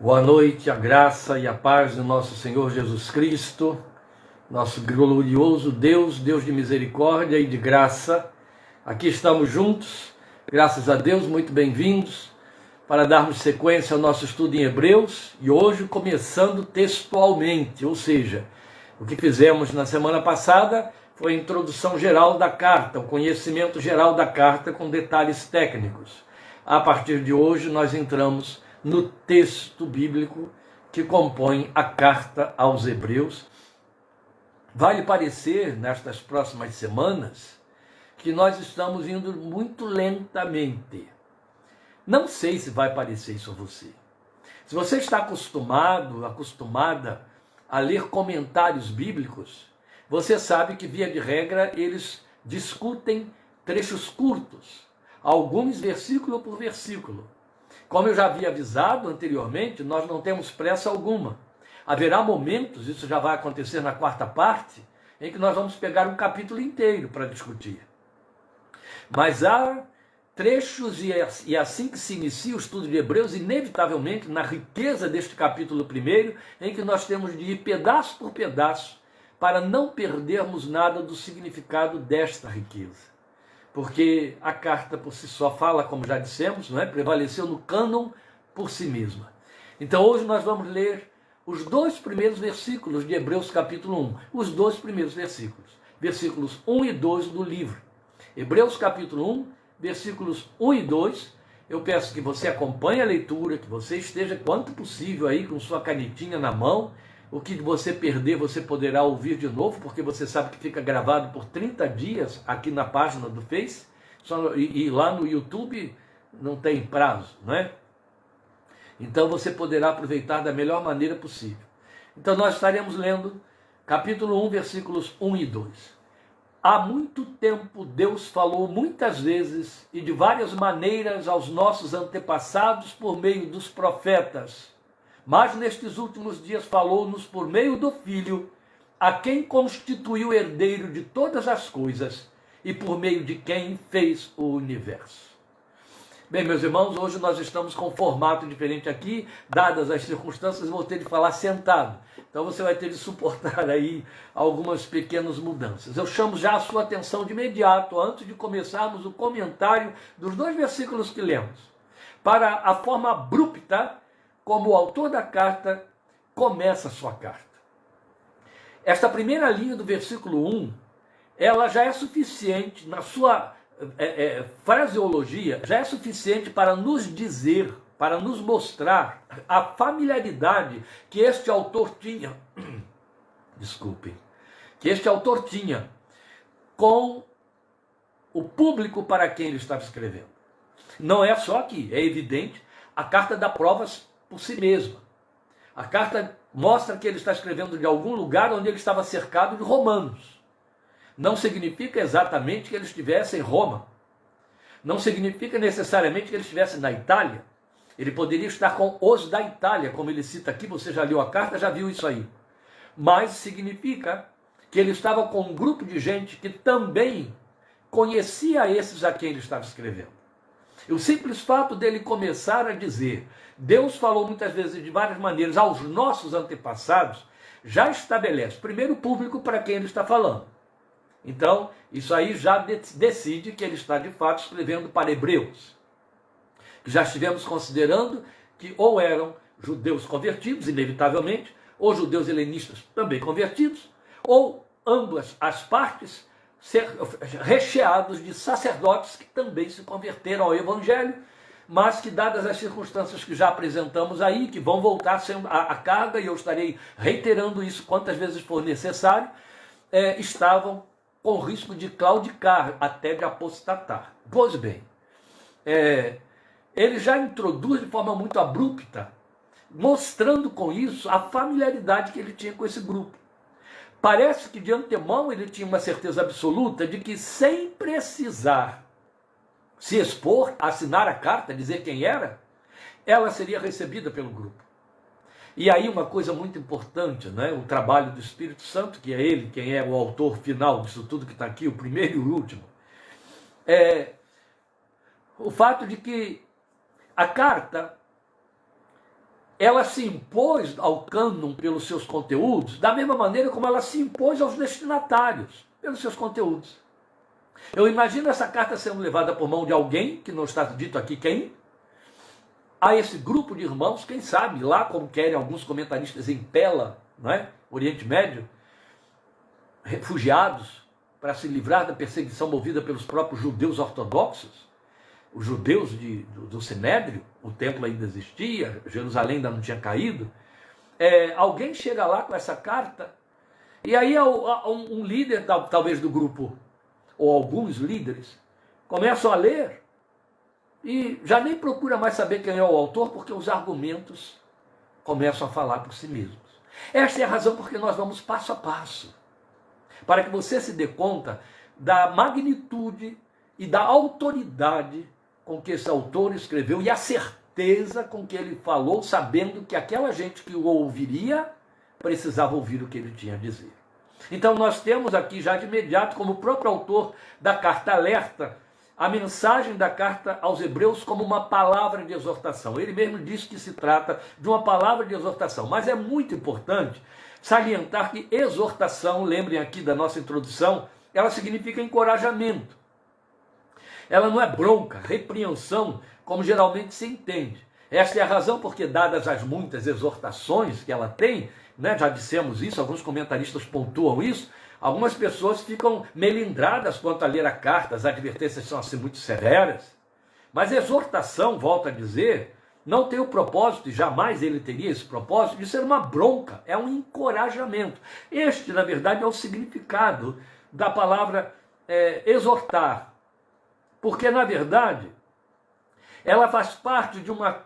Boa noite, a graça e a paz do nosso Senhor Jesus Cristo, nosso glorioso Deus, Deus de misericórdia e de graça. Aqui estamos juntos, graças a Deus, muito bem-vindos, para darmos sequência ao nosso estudo em Hebreus, e hoje começando textualmente, ou seja, o que fizemos na semana passada foi a introdução geral da carta, o conhecimento geral da carta com detalhes técnicos. A partir de hoje nós entramos no texto bíblico que compõe a carta aos Hebreus. Vai lhe parecer, nestas próximas semanas, que nós estamos indo muito lentamente. Não sei se vai parecer isso a você. Se você está acostumada a ler comentários bíblicos, você sabe que, via de regra, eles discutem trechos curtos, alguns versículo por versículo. Como eu já havia avisado anteriormente, nós não temos pressa alguma. Haverá momentos, isso já vai acontecer na quarta parte, em que nós vamos pegar um capítulo inteiro para discutir. Mas há trechos, e assim que se inicia o estudo de Hebreus, inevitavelmente, na riqueza deste capítulo primeiro, em que nós temos de ir pedaço por pedaço, para não perdermos nada do significado desta riqueza. Porque a carta por si só fala, como já dissemos, não é? Prevaleceu no cânon por si mesma. Então hoje nós vamos ler os dois primeiros versículos de Hebreus capítulo 1. Os dois primeiros versículos. Versículos 1 e 2 do livro. Hebreus capítulo 1, versículos 1 e 2. Eu peço que você acompanhe a leitura, que você esteja quanto possível aí com sua canetinha na mão. O que você perder, você poderá ouvir de novo, porque você sabe que fica gravado por 30 dias aqui na página do Face, e lá no YouTube não tem prazo, não é? Então você poderá aproveitar da melhor maneira possível. Então nós estaremos lendo capítulo 1, versículos 1 e 2. Há muito tempo Deus falou muitas vezes e de várias maneiras aos nossos antepassados por meio dos profetas. Mas nestes últimos dias falou-nos por meio do Filho, a quem constituiu herdeiro de todas as coisas e por meio de quem fez o universo. Bem, meus irmãos, hoje nós estamos com um formato diferente aqui, dadas as circunstâncias, vou ter de falar sentado. Então você vai ter de suportar aí algumas pequenas mudanças. Eu chamo já a sua atenção de imediato, antes de começarmos o comentário dos dois versículos que lemos, para a forma abrupta como o autor da carta começa a sua carta. Esta primeira linha do versículo 1, ela já é suficiente, na sua fraseologia, já é suficiente para nos dizer, para nos mostrar a familiaridade que este autor tinha, que este autor tinha com o público para quem ele estava escrevendo. Não é só aqui, é evidente, a carta dá provas por si mesma. A carta mostra que ele está escrevendo de algum lugar onde ele estava cercado de romanos. Não significa exatamente que ele estivesse em Roma. Não significa necessariamente que ele estivesse na Itália. Ele poderia estar com os da Itália, como ele cita aqui, você já leu a carta, já viu isso aí. Mas significa que ele estava com um grupo de gente que também conhecia esses a quem ele estava escrevendo. E o simples fato dele começar a dizer, Deus falou muitas vezes de várias maneiras aos nossos antepassados, já estabelece primeiro o público para quem ele está falando. Então, isso aí já decide que ele está de fato escrevendo para hebreus. Já estivemos considerando que ou eram judeus convertidos, inevitavelmente, ou judeus helenistas também convertidos, ou ambas as partes ser recheados de sacerdotes que também se converteram ao Evangelho, mas que, dadas as circunstâncias que já apresentamos aí, que vão voltar sendo a carga, e eu estarei reiterando isso quantas vezes for necessário, estavam com risco de claudicar, até de apostatar. Pois bem, ele já introduz de forma muito abrupta, mostrando com isso a familiaridade que ele tinha com esse grupo. Parece que de antemão ele tinha uma certeza absoluta de que, sem precisar se expor, assinar a carta, dizer quem era, ela seria recebida pelo grupo. E aí uma coisa muito importante, né? O trabalho do Espírito Santo, que é ele quem é o autor final disso tudo que está aqui, o primeiro e o último, o fato de que a carta ela se impôs ao cânon pelos seus conteúdos, da mesma maneira como ela se impôs aos destinatários pelos seus conteúdos. Eu imagino essa carta sendo levada por mão de alguém, que não está dito aqui quem, a esse grupo de irmãos, quem sabe, lá como querem alguns comentaristas em Pela, não é? Oriente Médio, refugiados para se livrar da perseguição movida pelos próprios judeus ortodoxos, os judeus do Sinédrio, o templo ainda existia, Jerusalém ainda não tinha caído. Alguém chega lá com essa carta, e aí um líder, talvez do grupo, ou alguns líderes, começam a ler, e já nem procura mais saber quem é o autor, porque os argumentos começam a falar por si mesmos. Esta é a razão porque nós vamos passo a passo, para que você se dê conta da magnitude e da autoridade com que esse autor escreveu e a certeza com que ele falou, sabendo que aquela gente que o ouviria precisava ouvir o que ele tinha a dizer. Então nós temos aqui já de imediato, como o próprio autor da carta alerta, a mensagem da carta aos Hebreus como uma palavra de exortação. Ele mesmo diz que se trata de uma palavra de exortação, mas é muito importante salientar que exortação, lembrem aqui da nossa introdução, ela significa encorajamento. Ela não é bronca, repreensão, como geralmente se entende. Esta é a razão porque, dadas as muitas exortações que ela tem, né, já dissemos isso, alguns comentaristas pontuam isso, algumas pessoas ficam melindradas quanto a ler a carta, as advertências são assim muito severas. Mas exortação, volto a dizer, não tem o propósito, e jamais ele teria esse propósito, de ser uma bronca, é um encorajamento. Este, na verdade, é o significado da palavra exortar. Porque, na verdade, ela faz parte de uma,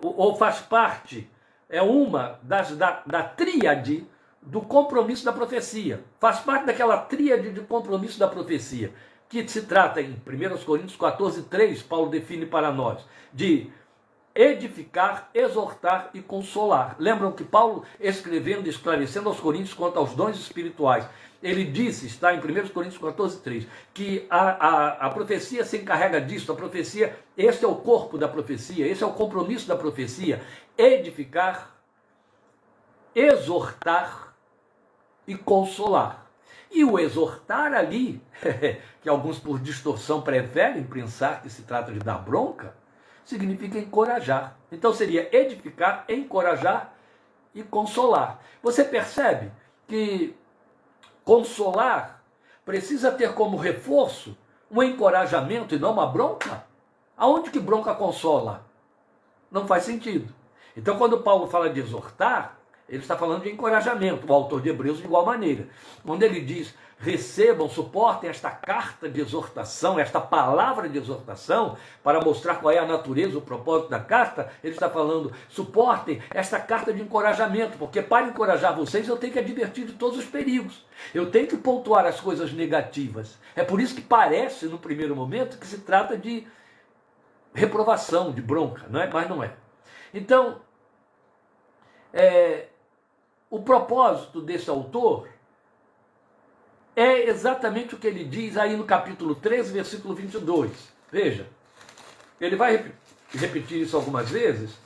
ou faz parte, é uma da tríade do compromisso da profecia. Faz parte daquela tríade de compromisso da profecia, que se trata em 1 Coríntios 14:3, Paulo define para nós, de edificar, exortar e consolar. Lembram que Paulo, escrevendo e esclarecendo aos Coríntios quanto aos dons espirituais, ele disse, está em 1 Coríntios 14:3, que a profecia se encarrega disso, a profecia, esse é o corpo da profecia, esse é o compromisso da profecia, edificar, exortar e consolar. E o exortar ali, que alguns por distorção preferem pensar que se trata de dar bronca, significa encorajar. Então seria edificar, encorajar e consolar. Você percebe que consolar precisa ter como reforço um encorajamento e não uma bronca? Aonde que bronca consola? Não faz sentido. Então quando Paulo fala de exortar, ele está falando de encorajamento, o autor de Hebreus de igual maneira. Quando ele diz, recebam, suportem esta carta de exortação, esta palavra de exortação, para mostrar qual é a natureza, o propósito da carta, ele está falando, suportem esta carta de encorajamento, porque para encorajar vocês eu tenho que advertir de todos os perigos, eu tenho que pontuar as coisas negativas. É por isso que parece, no primeiro momento, que se trata de reprovação, de bronca, não é? Mas não é. Então, o propósito desse autor é exatamente o que ele diz aí no capítulo 13, versículo 22. Veja, ele vai repetir isso algumas vezes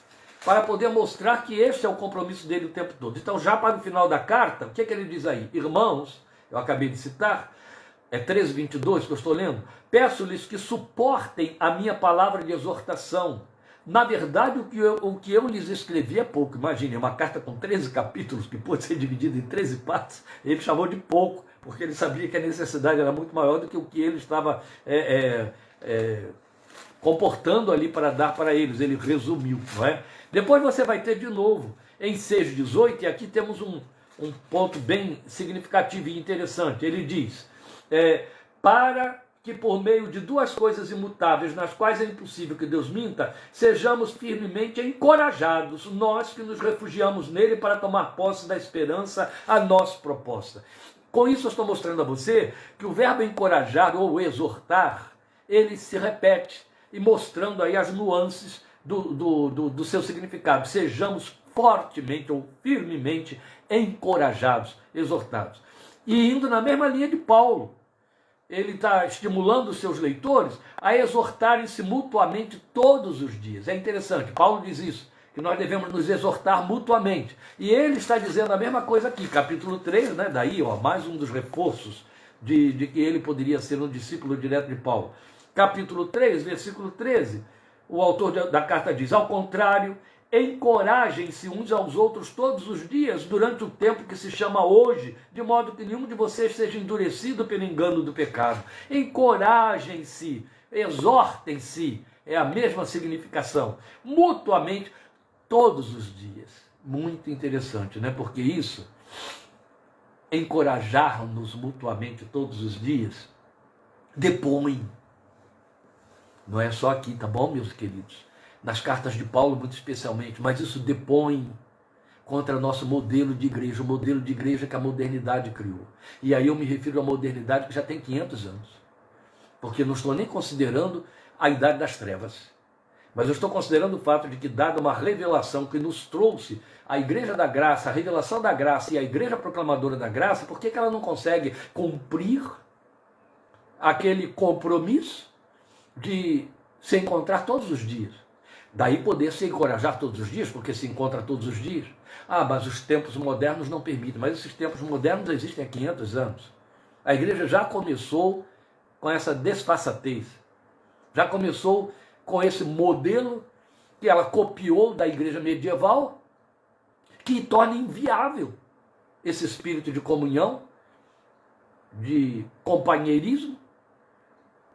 para poder mostrar que este é o compromisso dele o tempo todo. Então, já para o final da carta, o que é que ele diz aí? Irmãos, eu acabei de citar, 13, 22 que eu estou lendo, peço-lhes que suportem a minha palavra de exortação. Na verdade, o que eu lhes escrevi é pouco. Imagine, uma carta com 13 capítulos, que pode ser dividida em 13 partes, ele chamou de pouco, porque ele sabia que a necessidade era muito maior do que o que ele estava comportando ali para dar para eles. Ele resumiu, não é? Depois você vai ter de novo, em 6:18, e aqui temos um ponto bem significativo e interessante. Ele diz, para que por meio de duas coisas imutáveis, nas quais é impossível que Deus minta, sejamos firmemente encorajados, nós que nos refugiamos nele para tomar posse da esperança a nós proposta. Com isso eu estou mostrando a você que o verbo encorajar ou exortar, ele se repete, e mostrando aí as nuances do seu significado. Sejamos fortemente ou firmemente encorajados, exortados. E indo na mesma linha de Paulo, ele está estimulando os seus leitores a exortarem-se mutuamente todos os dias. É interessante, Paulo diz isso, que nós devemos nos exortar mutuamente. E ele está dizendo a mesma coisa aqui, capítulo 3, né? Daí, ó, mais um dos reforços de que ele poderia ser um discípulo direto de Paulo. Capítulo 3, versículo 13, o autor da carta diz: ao contrário, encorajem-se uns aos outros todos os dias, durante o tempo que se chama hoje, de modo que nenhum de vocês seja endurecido pelo engano do pecado. Encorajem-se, exortem-se, é a mesma significação, mutuamente, todos os dias. Muito interessante, né? Porque isso, encorajar-nos mutuamente todos os dias, depõe. Não é só aqui, tá bom, meus queridos? Nas cartas de Paulo, muito especialmente, mas isso depõe contra nosso modelo de igreja, o modelo de igreja que a modernidade criou. E aí eu me refiro à modernidade que já tem 500 anos, porque não estou nem considerando a idade das trevas, mas eu estou considerando o fato de que, dada uma revelação que nos trouxe a Igreja da Graça, a revelação da graça e a Igreja Proclamadora da Graça, por que ela não consegue cumprir aquele compromisso de se encontrar todos os dias? Daí poder se encorajar todos os dias, porque se encontra todos os dias. Ah, mas os tempos modernos não permitem. Mas esses tempos modernos existem há 500 anos. A igreja já começou com essa desfaçatez. Já começou com esse modelo que ela copiou da igreja medieval, que torna inviável esse espírito de comunhão, de companheirismo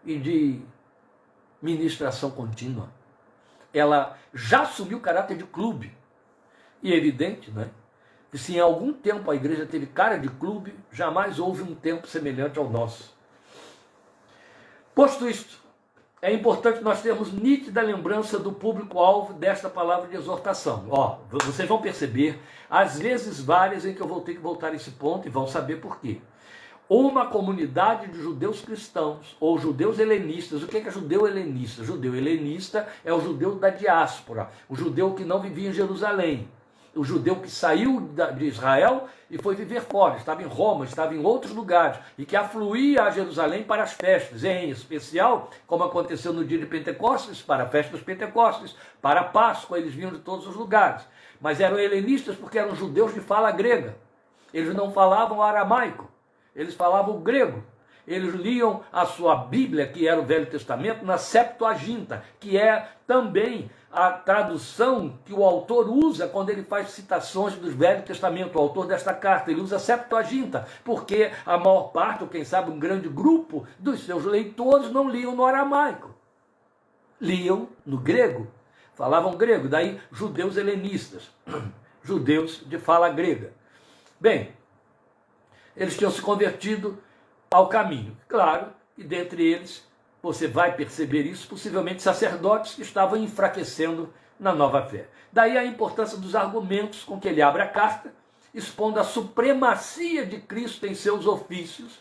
e de ministração contínua. Ela já assumiu o caráter de clube. E é evidente, né, que se em algum tempo a igreja teve cara de clube, jamais houve um tempo semelhante ao nosso. Posto isto, é importante nós termos nítida lembrança do público-alvo desta palavra de exortação. Ó, vocês vão perceber, às vezes várias, em que eu vou ter que voltar a esse ponto e vão saber por quê. Uma comunidade de judeus cristãos, ou judeus helenistas. O que é judeu helenista? Judeu helenista é o judeu da diáspora, o judeu que não vivia em Jerusalém, o judeu que saiu de Israel e foi viver fora, estava em Roma, estava em outros lugares, e que afluía a Jerusalém para as festas, em especial, como aconteceu no dia de Pentecostes, para a festa dos Pentecostes, para a Páscoa, eles vinham de todos os lugares. Mas eram helenistas porque eram judeus de fala grega, eles não falavam aramaico, eles falavam grego. Eles liam a sua Bíblia, que era o Velho Testamento, na Septuaginta, que é também a tradução que o autor usa quando ele faz citações do Velho Testamento. O autor desta carta, ele usa a Septuaginta, porque a maior parte, ou quem sabe um grande grupo dos seus leitores não liam no aramaico. Liam no grego, falavam grego, daí judeus helenistas, judeus de fala grega. Bem, eles tinham se convertido ao caminho. Claro, e dentre eles, você vai perceber isso, possivelmente sacerdotes que estavam enfraquecendo na nova fé. Daí a importância dos argumentos com que ele abre a carta, expondo a supremacia de Cristo em seus ofícios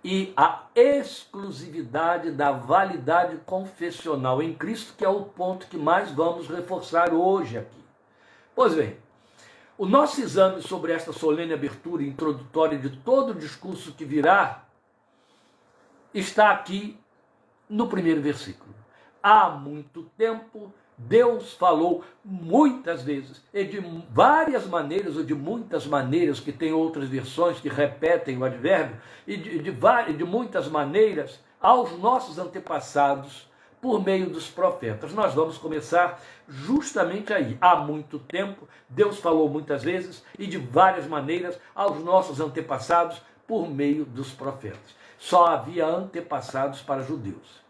e a exclusividade da validade confessional em Cristo, que é o ponto que mais vamos reforçar hoje aqui. Pois bem, o nosso exame sobre esta solene abertura introdutória de todo o discurso que virá está aqui no primeiro versículo. Há muito tempo Deus falou muitas vezes, e de várias maneiras, ou de muitas maneiras, que tem outras versões que repetem o advérbio, e de muitas maneiras aos nossos antepassados, por meio dos profetas. Nós vamos começar justamente aí. Há muito tempo, Deus falou muitas vezes e de várias maneiras aos nossos antepassados por meio dos profetas. Só havia antepassados para judeus,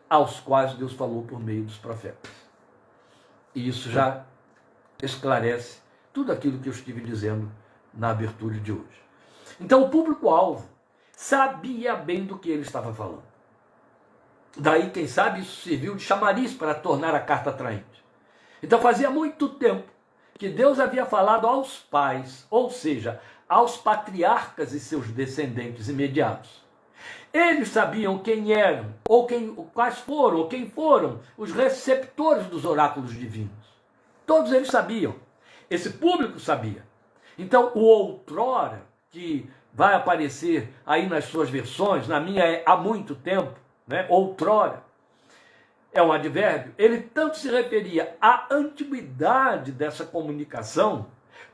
aos quais Deus falou por meio dos profetas. E isso já esclarece tudo aquilo que eu estive dizendo na abertura de hoje. Então o público-alvo sabia bem do que ele estava falando. Daí, quem sabe, isso serviu de chamariz para tornar a carta atraente. Então fazia muito tempo que Deus havia falado aos pais, ou seja, aos patriarcas e seus descendentes imediatos. Eles sabiam quem eram, quais foram, ou quem foram os receptores dos oráculos divinos. Todos eles sabiam. Esse público sabia. Então, o outrora, que vai aparecer aí nas suas versões, na minha é há muito tempo, né? Outrora, é um advérbio, ele tanto se referia à antiguidade dessa comunicação,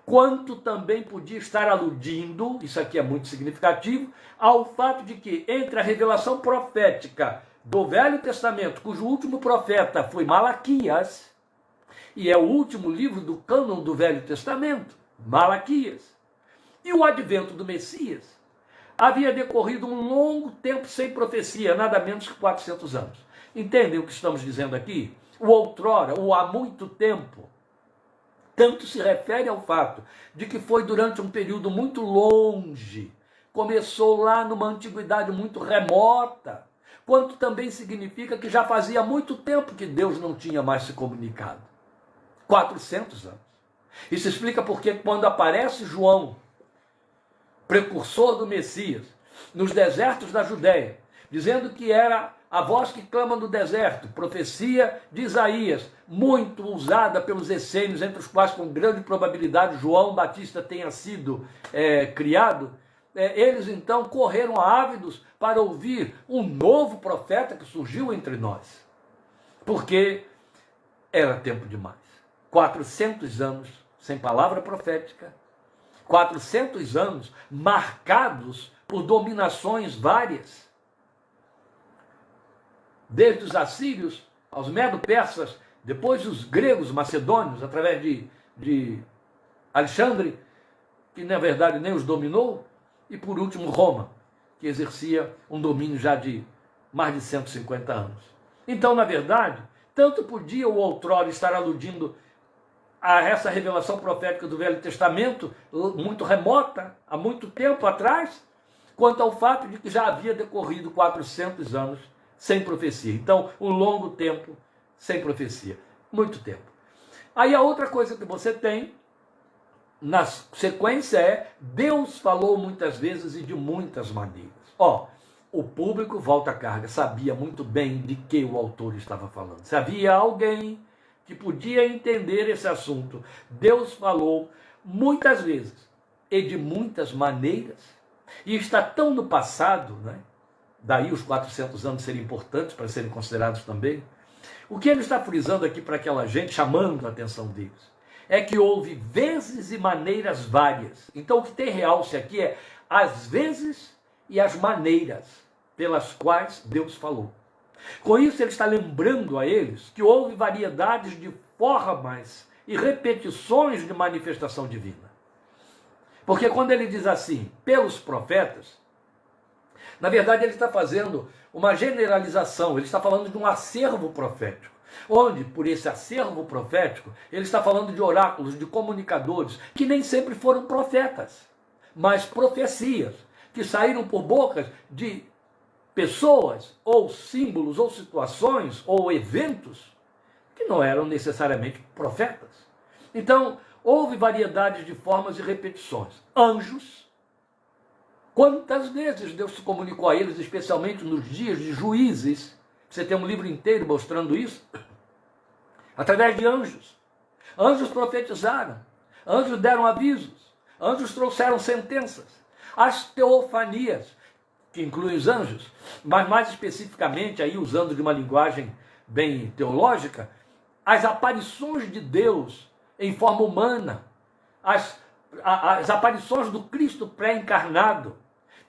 quanto também podia estar aludindo, isso aqui é muito significativo, ao fato de que entre a revelação profética do Velho Testamento, cujo último profeta foi Malaquias, e é o último livro do cânon do Velho Testamento, Malaquias, e o advento do Messias, havia decorrido um longo tempo sem profecia, nada menos que 400 anos. Entendem o que estamos dizendo aqui? O outrora, o há muito tempo, tanto se refere ao fato de que foi durante um período muito longe, começou lá numa antiguidade muito remota, quanto também significa que já fazia muito tempo que Deus não tinha mais se comunicado. 400 anos. Isso explica porque quando aparece João, precursor do Messias, nos desertos da Judéia, dizendo que era a voz que clama no deserto, profecia de Isaías, muito usada pelos essênios, entre os quais com grande probabilidade João Batista tenha sido criado, eles então correram ávidos para ouvir um novo profeta que surgiu entre nós, porque era tempo demais. 400 anos sem palavra profética, 400 anos marcados por dominações várias, desde os assírios aos medo-persas, depois os gregos macedônios, através de Alexandre, que na verdade nem os dominou, e por último Roma, que exercia um domínio já de mais de 150 anos. Então, na verdade, tanto podia o outrora estar aludindo a essa revelação profética do Velho Testamento, muito remota, há muito tempo atrás, quanto ao fato de que já havia decorrido 400 anos sem profecia. Então, um longo tempo sem profecia. Muito tempo. Aí a outra coisa que você tem na sequência é: Deus falou muitas vezes e de muitas maneiras. O público, volta à carga, sabia muito bem de que o autor estava falando. Se havia alguém que podia entender esse assunto, Deus falou muitas vezes e de muitas maneiras, e está tão no passado, né? Daí os 400 anos serem importantes para serem considerados também. O que ele está frisando aqui para aquela gente, chamando a atenção deles, é que houve vezes e maneiras várias. Então o que tem realce aqui é as vezes e as maneiras pelas quais Deus falou. Com isso ele está lembrando a eles que houve variedades de formas e repetições de manifestação divina. Porque quando ele diz assim, pelos profetas, na verdade ele está fazendo uma generalização, ele está falando de um acervo profético, onde, por esse acervo profético, ele está falando de oráculos, de comunicadores, que nem sempre foram profetas, mas profecias, que saíram por bocas de pessoas, ou símbolos, ou situações, ou eventos, que não eram necessariamente profetas. Então, houve variedades de formas e repetições. Anjos, quantas vezes Deus se comunicou a eles, especialmente nos dias de Juízes, você tem um livro inteiro mostrando isso, através de anjos. Anjos profetizaram, anjos deram avisos, anjos trouxeram sentenças. As teofanias, que incluem os anjos, mas mais especificamente, aí usando de uma linguagem bem teológica, as aparições de Deus em forma humana, as aparições do Cristo pré-encarnado,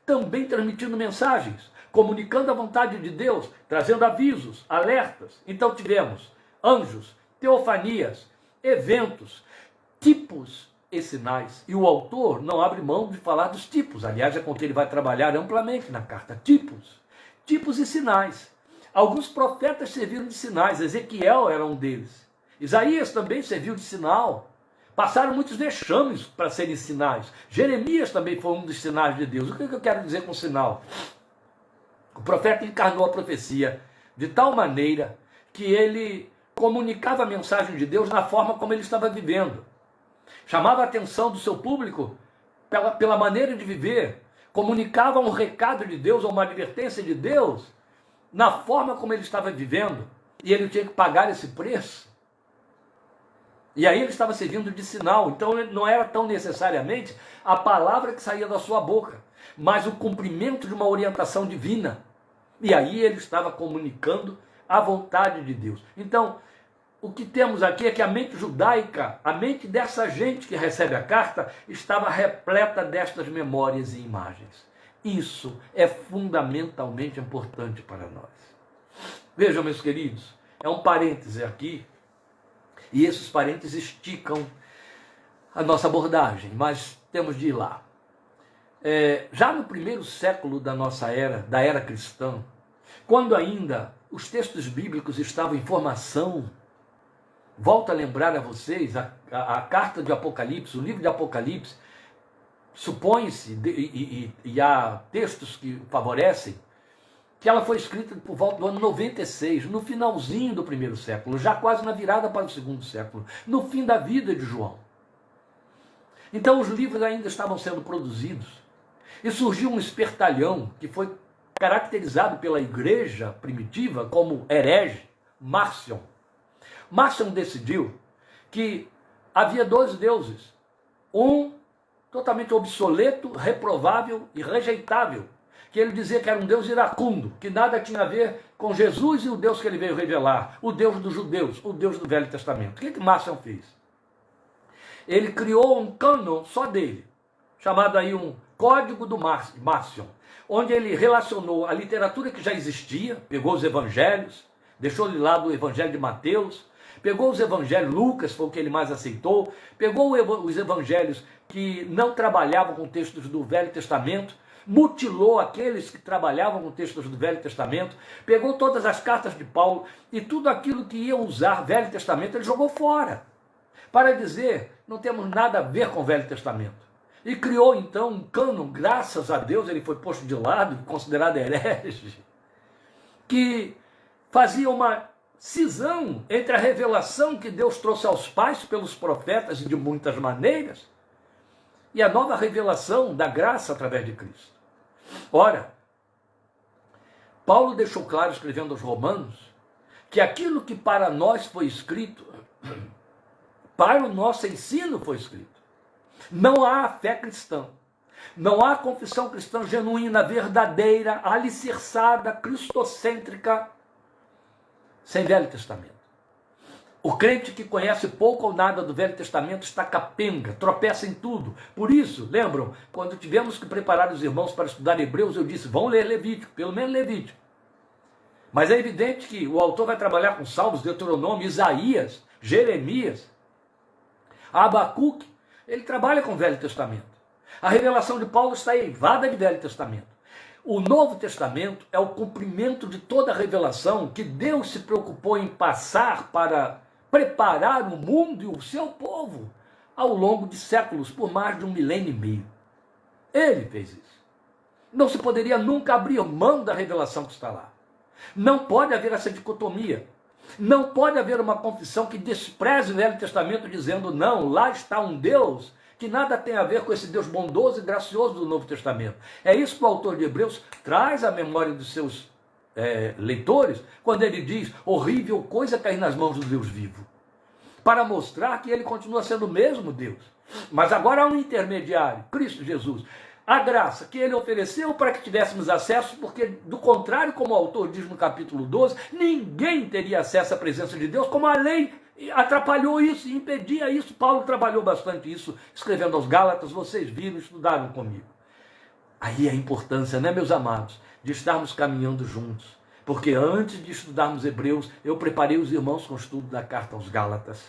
também transmitindo mensagens, comunicando a vontade de Deus, trazendo avisos, alertas. Então tivemos anjos, teofanias, eventos, tipos e sinais. E o autor não abre mão de falar dos tipos. Aliás, é com que ele vai trabalhar amplamente na carta. Tipos e sinais. Alguns profetas serviram de sinais. Ezequiel era um deles. Isaías também serviu de sinal. Passaram muitos vexames para serem sinais. Jeremias também foi um dos sinais de Deus. O que eu quero dizer com sinal? O profeta encarnou a profecia de tal maneira que ele comunicava a mensagem de Deus na forma como ele estava vivendo. Chamava a atenção do seu público pela maneira de viver, comunicava um recado de Deus ou uma advertência de Deus na forma como ele estava vivendo, e ele tinha que pagar esse preço. E aí ele estava servindo de sinal, então não era tão necessariamente a palavra que saía da sua boca, mas o cumprimento de uma orientação divina. E aí ele estava comunicando a vontade de Deus. Então, o que temos aqui é que a mente judaica, a mente dessa gente que recebe a carta, estava repleta destas memórias e imagens. Isso é fundamentalmente importante para nós. Vejam, meus queridos, é um parêntese aqui, e esses parênteses esticam a nossa abordagem, mas temos de ir lá. Já no primeiro século da nossa era, da era cristã, quando ainda os textos bíblicos estavam em formação, volto a lembrar a vocês, a carta de Apocalipse, o livro de Apocalipse, supõe-se, e há textos que favorecem, que ela foi escrita por volta do ano 96, no finalzinho do primeiro século, já quase na virada para o segundo século, no fim da vida de João. Então os livros ainda estavam sendo produzidos, e surgiu um espertalhão que foi caracterizado pela igreja primitiva como herege, Marcion. Marcion decidiu que havia dois deuses, um totalmente obsoleto, reprovável e rejeitável, que ele dizia que era um Deus iracundo, que nada tinha a ver com Jesus e o Deus que ele veio revelar, o Deus dos judeus, o Deus do Velho Testamento. O que Marcion fez? Ele criou um cânon só dele, chamado aí um Código do Marcion, onde ele relacionou a literatura que já existia, pegou os evangelhos, deixou de lado o evangelho de Mateus, pegou os evangelhos, Lucas foi o que ele mais aceitou, pegou os evangelhos que não trabalhavam com textos do Velho Testamento, mutilou aqueles que trabalhavam com textos do Velho Testamento, pegou todas as cartas de Paulo e tudo aquilo que ia usar Velho Testamento, ele jogou fora, para dizer, não temos nada a ver com o Velho Testamento. E criou então um cânon, graças a Deus ele foi posto de lado, considerado herege, que fazia uma cisão entre a revelação que Deus trouxe aos pais pelos profetas e de muitas maneiras, e a nova revelação da graça através de Cristo. Ora, Paulo deixou claro, escrevendo aos Romanos, que aquilo que para nós foi escrito, para o nosso ensino foi escrito. Não há fé cristã, não há confissão cristã genuína, verdadeira, alicerçada, cristocêntrica, sem Velho Testamento. O crente que conhece pouco ou nada do Velho Testamento está capenga, tropeça em tudo. Por isso, lembram, quando tivemos que preparar os irmãos para estudar Hebreus, eu disse, vão ler Levítico, pelo menos Levítico. Mas é evidente que o autor vai trabalhar com Salmos, Deuteronômio, Isaías, Jeremias, Abacuque, ele trabalha com o Velho Testamento. A revelação de Paulo está eivada de Velho Testamento. O Novo Testamento é o cumprimento de toda a revelação que Deus se preocupou em passar para preparar o mundo e o seu povo ao longo de séculos, por mais de 1 milênio e meio. Ele fez isso. Não se poderia nunca abrir mão da revelação que está lá. Não pode haver essa dicotomia. Não pode haver uma confissão que despreze o Velho Testamento dizendo, não, lá está um Deus que nada tem a ver com esse Deus bondoso e gracioso do Novo Testamento. É isso que o autor de Hebreus traz à memória dos seus leitores, quando ele diz, horrível coisa cair nas mãos do Deus vivo, para mostrar que ele continua sendo o mesmo Deus. Mas agora há um intermediário, Cristo Jesus. A graça que ele ofereceu para que tivéssemos acesso, porque do contrário, como o autor diz no capítulo 12, ninguém teria acesso à presença de Deus, como a lei atrapalhou isso, impedia isso. Paulo trabalhou bastante isso, escrevendo aos Gálatas, vocês viram, estudaram comigo. Aí a importância, né, meus amados, de estarmos caminhando juntos. Porque antes de estudarmos Hebreus, eu preparei os irmãos com o estudo da carta aos Gálatas.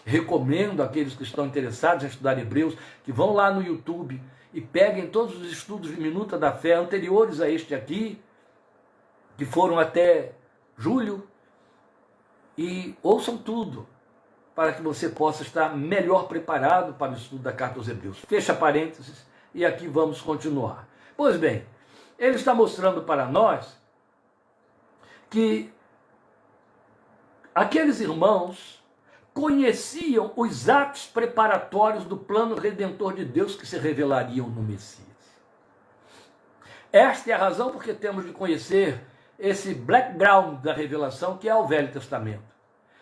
Recomendo àqueles que estão interessados em estudar Hebreus, que vão lá no YouTube e peguem todos os estudos de Minuta da Fé anteriores a este aqui, que foram até julho, e ouçam tudo, para que você possa estar melhor preparado para o estudo da carta aos Hebreus. Fecha parênteses, e aqui vamos continuar. Pois bem, ele está mostrando para nós que aqueles irmãos conheciam os atos preparatórios do plano redentor de Deus que se revelariam no Messias. Esta é a razão porque temos de conhecer esse background da revelação que é o Velho Testamento.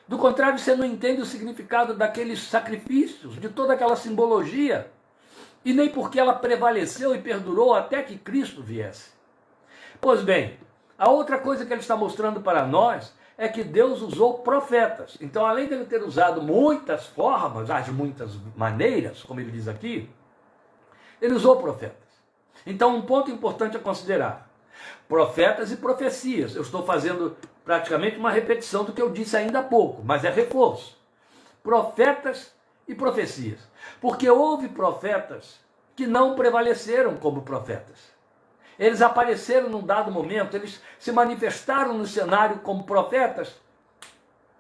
Do contrário, você não entende o significado daqueles sacrifícios, de toda aquela simbologia, e nem porque ela prevaleceu e perdurou até que Cristo viesse. Pois bem, a outra coisa que ele está mostrando para nós é que Deus usou profetas. Então, além de ele ter usado muitas formas, as muitas maneiras, como ele diz aqui, ele usou profetas. Então, um ponto importante a considerar: profetas e profecias. Eu estou fazendo praticamente uma repetição do que eu disse ainda há pouco, mas é reforço. Profetas e profecias. Porque houve profetas que não prevaleceram como profetas. Eles apareceram num dado momento, eles se manifestaram no cenário como profetas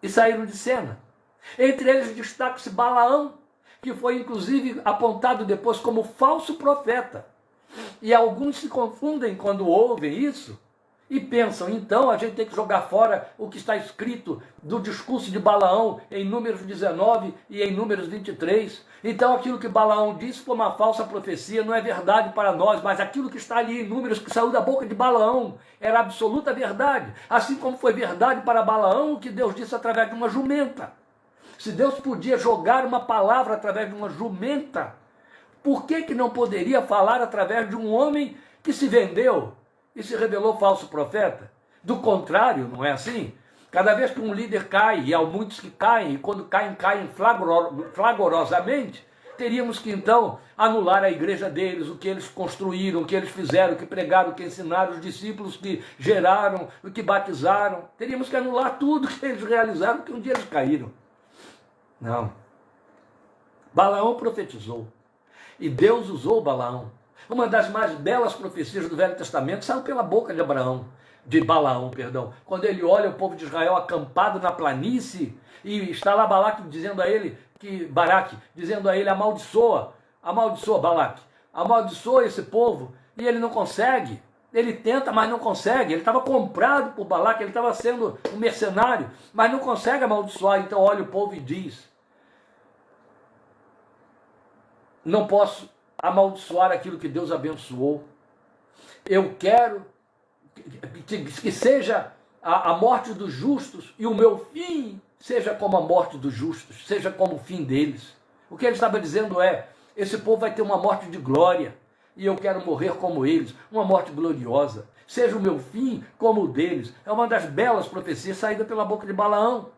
e saíram de cena. Entre eles destaca-se Balaão, que foi inclusive apontado depois como falso profeta. E alguns se confundem quando ouvem isso e pensam, então a gente tem que jogar fora o que está escrito do discurso de Balaão em Números 19 e em Números 23. Então aquilo que Balaão disse foi uma falsa profecia, não é verdade para nós, mas aquilo que está ali em Números, que saiu da boca de Balaão, era absoluta verdade. Assim como foi verdade para Balaão o que Deus disse através de uma jumenta. Se Deus podia jogar uma palavra através de uma jumenta, por que não poderia falar através de um homem que se vendeu e se revelou falso profeta? Do contrário, não é assim? Cada vez que um líder cai, e há muitos que caem, e quando caem flagorosamente, teríamos que então anular a igreja deles, o que eles construíram, o que eles fizeram, o que pregaram, o que ensinaram, os discípulos que geraram, o que batizaram. Teríamos que anular tudo que eles realizaram, porque um dia eles caíram. Não. Balaão profetizou. E Deus usou Balaão. Uma das mais belas profecias do Velho Testamento saiu pela boca de Balaão, quando ele olha o povo de Israel acampado na planície e está lá Balaque dizendo a ele, amaldiçoa Balaque, amaldiçoa esse povo, e ele não consegue. Ele tenta, mas não consegue. Ele estava comprado por Balaque, ele estava sendo um mercenário, mas não consegue amaldiçoar. Então olha o povo e diz: não posso amaldiçoar aquilo que Deus abençoou. Eu quero que seja a morte dos justos e o meu fim seja como a morte dos justos, seja como o fim deles. O que ele estava dizendo é: esse povo vai ter uma morte de glória e eu quero morrer como eles, uma morte gloriosa. Seja o meu fim como o deles. É uma das belas profecias saída pela boca de Balaão.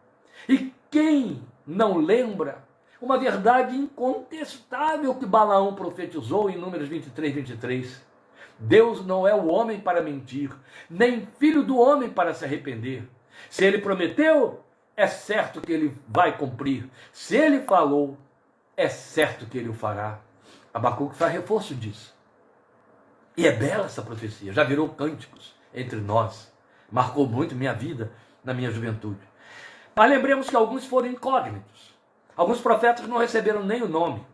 E quem não lembra uma verdade incontestável que Balaão profetizou em Números 23. Deus não é o homem para mentir, nem filho do homem para se arrepender. Se ele prometeu, é certo que ele vai cumprir. Se ele falou, é certo que ele o fará. Abacuque faz reforço disso. E é bela essa profecia, já virou cânticos entre nós. Marcou muito minha vida na minha juventude. Mas lembremos que alguns foram incógnitos. Alguns profetas não receberam nem o nome.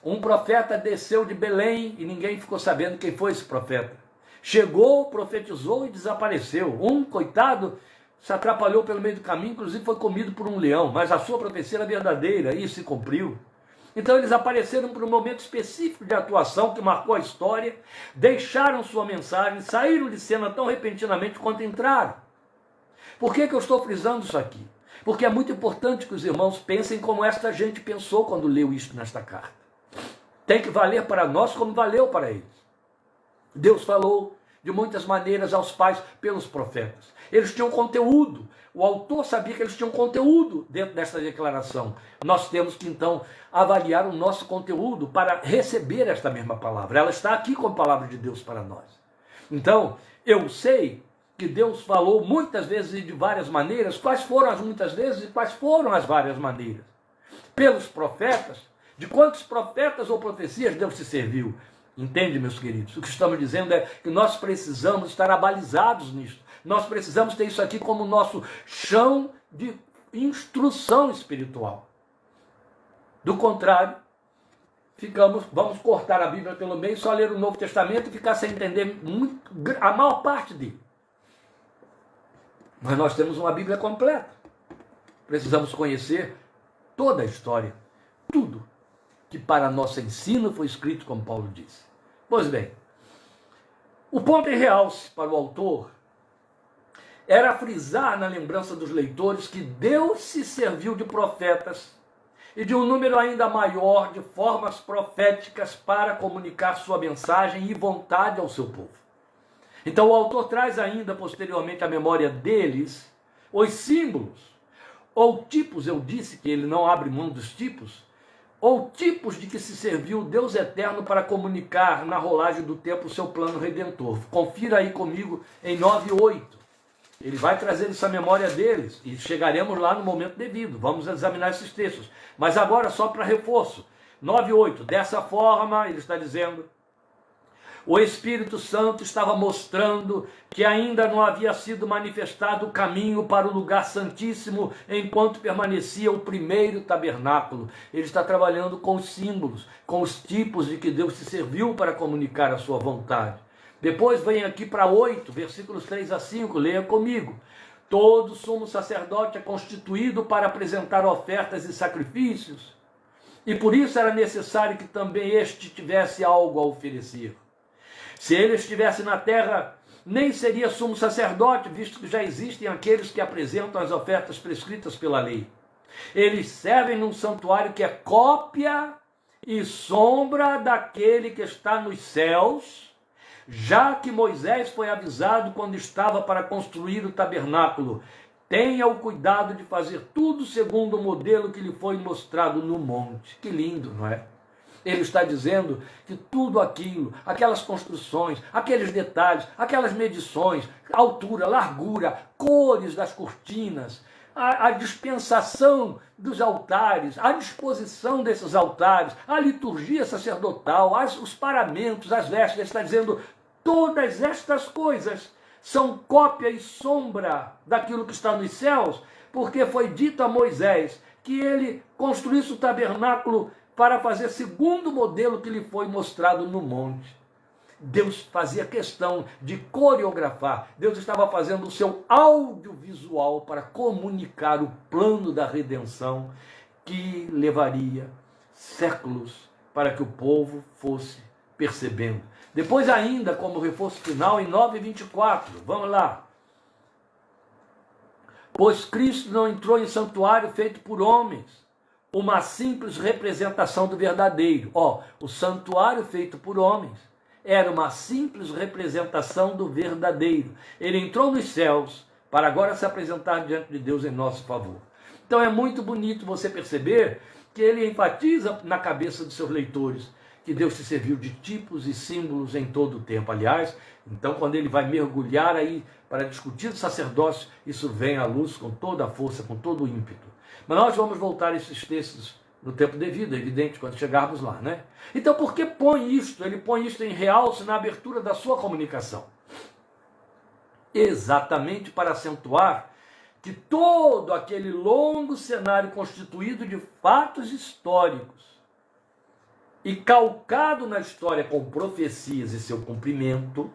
Um profeta desceu de Belém e ninguém ficou sabendo quem foi esse profeta. Chegou, profetizou e desapareceu. Um, coitado, se atrapalhou pelo meio do caminho, inclusive foi comido por um leão, mas a sua profecia era verdadeira e se cumpriu. Então eles apareceram por um momento específico de atuação que marcou a história, deixaram sua mensagem, saíram de cena tão repentinamente quanto entraram. Por que eu estou frisando isso aqui? Porque é muito importante que os irmãos pensem como esta gente pensou quando leu isto nesta carta. Tem que valer para nós como valeu para eles. Deus falou de muitas maneiras aos pais pelos profetas. Eles tinham conteúdo. O autor sabia que eles tinham conteúdo dentro desta declaração. Nós temos que então avaliar o nosso conteúdo para receber esta mesma palavra. Ela está aqui como palavra de Deus para nós. Então, eu sei que Deus falou muitas vezes e de várias maneiras. Quais foram as muitas vezes e quais foram as várias maneiras? Pelos profetas. De quantos profetas ou profecias Deus se serviu? Entende, meus queridos? O que estamos dizendo é que nós precisamos estar abalizados nisto. Nós precisamos ter isso aqui como nosso chão de instrução espiritual. Do contrário, vamos cortar a Bíblia pelo meio, só ler o Novo Testamento e ficar sem entender a maior parte dele. Mas nós temos uma Bíblia completa. Precisamos conhecer toda a história, tudo que para nosso ensino foi escrito, como Paulo disse. Pois bem, o ponto em realce para o autor era frisar na lembrança dos leitores que Deus se serviu de profetas e de um número ainda maior de formas proféticas para comunicar sua mensagem e vontade ao seu povo. Então o autor traz ainda posteriormente à memória deles Os símbolos, ou tipos, eu disse que ele não abre mão dos tipos, ou tipos de que se serviu o Deus eterno para comunicar na rolagem do tempo o seu plano redentor. Confira aí comigo em 9:8. Ele vai trazer essa memória deles e chegaremos lá no momento devido. Vamos examinar esses textos. Mas agora só para reforço. 9:8. Dessa forma, ele está dizendo, o Espírito Santo estava mostrando que ainda não havia sido manifestado o caminho para o lugar santíssimo enquanto permanecia o primeiro tabernáculo. Ele está trabalhando com os símbolos, com os tipos de que Deus se serviu para comunicar a sua vontade. Depois vem aqui para 8, versículos 3-5, leia comigo. Todo sumo sacerdote é constituído para apresentar ofertas e sacrifícios, e por isso era necessário que também este tivesse algo a oferecer. Se ele estivesse na terra, nem seria sumo sacerdote, visto que já existem aqueles que apresentam as ofertas prescritas pela lei. Eles servem num santuário que é cópia e sombra daquele que está nos céus, já que Moisés foi avisado quando estava para construir o tabernáculo. Tenha o cuidado de fazer tudo segundo o modelo que lhe foi mostrado no monte. Que lindo, não é? Ele está dizendo que tudo aquilo, aquelas construções, aqueles detalhes, aquelas medições, altura, largura, cores das cortinas, a dispensação dos altares, a disposição desses altares, a liturgia sacerdotal, os paramentos, as vestes, ele está dizendo, todas estas coisas são cópia e sombra daquilo que está nos céus, porque foi dito a Moisés que ele construísse o tabernáculo para fazer segundo o modelo que lhe foi mostrado no monte. Deus fazia questão de coreografar, Deus estava fazendo o seu audiovisual para comunicar o plano da redenção que levaria séculos para que o povo fosse percebendo. Depois ainda, como reforço final, em 9:24, vamos lá. Pois Cristo não entrou em santuário feito por homens, uma simples representação do verdadeiro. O santuário feito por homens era uma simples representação do verdadeiro. Ele entrou nos céus para agora se apresentar diante de Deus em nosso favor. Então é muito bonito você perceber que ele enfatiza na cabeça dos seus leitores que Deus se serviu de tipos e símbolos em todo o tempo. Aliás, então quando ele vai mergulhar aí para discutir o sacerdócio, isso vem à luz com toda a força, com todo o ímpeto. Mas nós vamos voltar a esses textos no tempo devido, é evidente, quando chegarmos lá, né? Então, por que põe isto? Ele põe isto em realce na abertura da sua comunicação. Exatamente para acentuar que todo aquele longo cenário constituído de fatos históricos e calcado na história com profecias e seu cumprimento,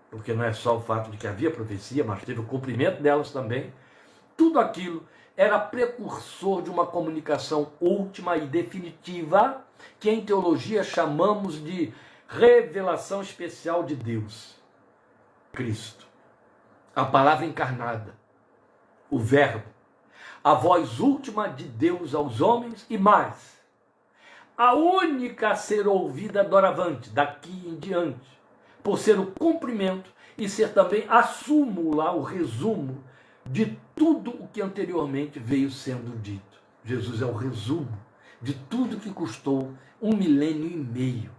porque não é só o fato de que havia profecia, mas teve o cumprimento delas também, tudo aquilo era precursor de uma comunicação última e definitiva, que em teologia chamamos de revelação especial de Deus, Cristo, a palavra encarnada, o Verbo, a voz última de Deus aos homens e mais, a única a ser ouvida doravante, daqui em diante, por ser o cumprimento e ser também a súmula, o resumo de tudo o que anteriormente veio sendo dito. Jesus é o resumo de tudo que custou 1 milênio e meio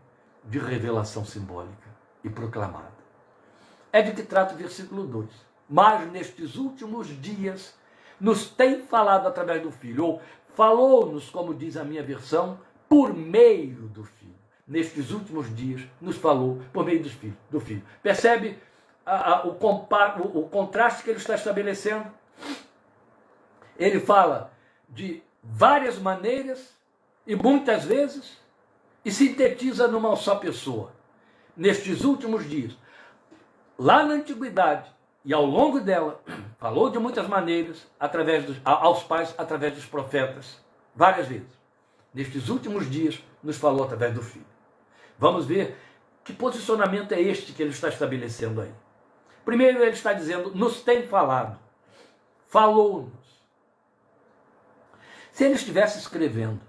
de revelação simbólica e proclamada. É de que trata o versículo 2. Mas nestes últimos dias nos tem falado através do Filho, ou falou-nos, como diz a minha versão, por meio do Filho. Nestes últimos dias nos falou por meio do Filho. Percebe o contraste que ele está estabelecendo? Ele fala de várias maneiras e muitas vezes e sintetiza numa só pessoa. Nestes últimos dias, lá na antiguidade e ao longo dela, falou de muitas maneiras aos pais através dos profetas, várias vezes. Nestes últimos dias nos falou através do Filho. Vamos ver que posicionamento é este que ele está estabelecendo aí. Primeiro ele está dizendo, nos tem falado, falou-nos. Se ele estivesse escrevendo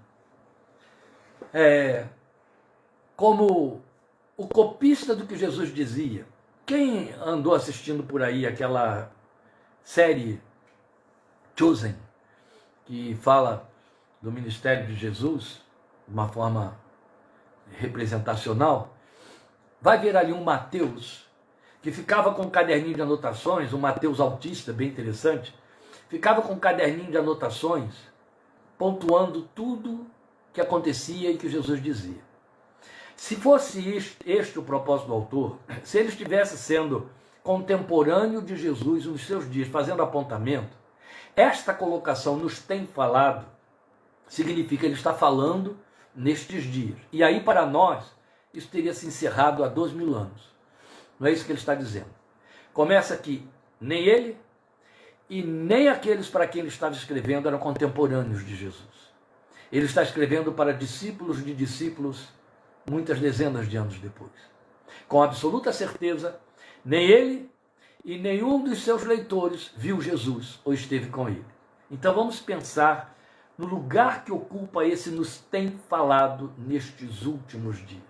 como o copista do que Jesus dizia, quem andou assistindo por aí aquela série Chosen, que fala do ministério de Jesus de uma forma representacional, vai ver ali um Mateus que ficava com um caderninho de anotações, um Mateus autista, bem interessante, ficava com um caderninho de anotações, pontuando tudo que acontecia e que Jesus dizia. Se fosse este o propósito do autor, se ele estivesse sendo contemporâneo de Jesus nos seus dias, fazendo apontamento, esta colocação nos tem falado, significa que ele está falando nestes dias. E aí para nós, isso teria se encerrado há 2.000 anos. Não é isso que ele está dizendo. Começa aqui, nem ele e nem aqueles para quem ele estava escrevendo eram contemporâneos de Jesus. Ele está escrevendo para discípulos de discípulos muitas dezenas de anos depois. Com absoluta certeza, nem ele e nenhum dos seus leitores viu Jesus ou esteve com ele. Então vamos pensar no lugar que ocupa esse nos tem falado nestes últimos dias.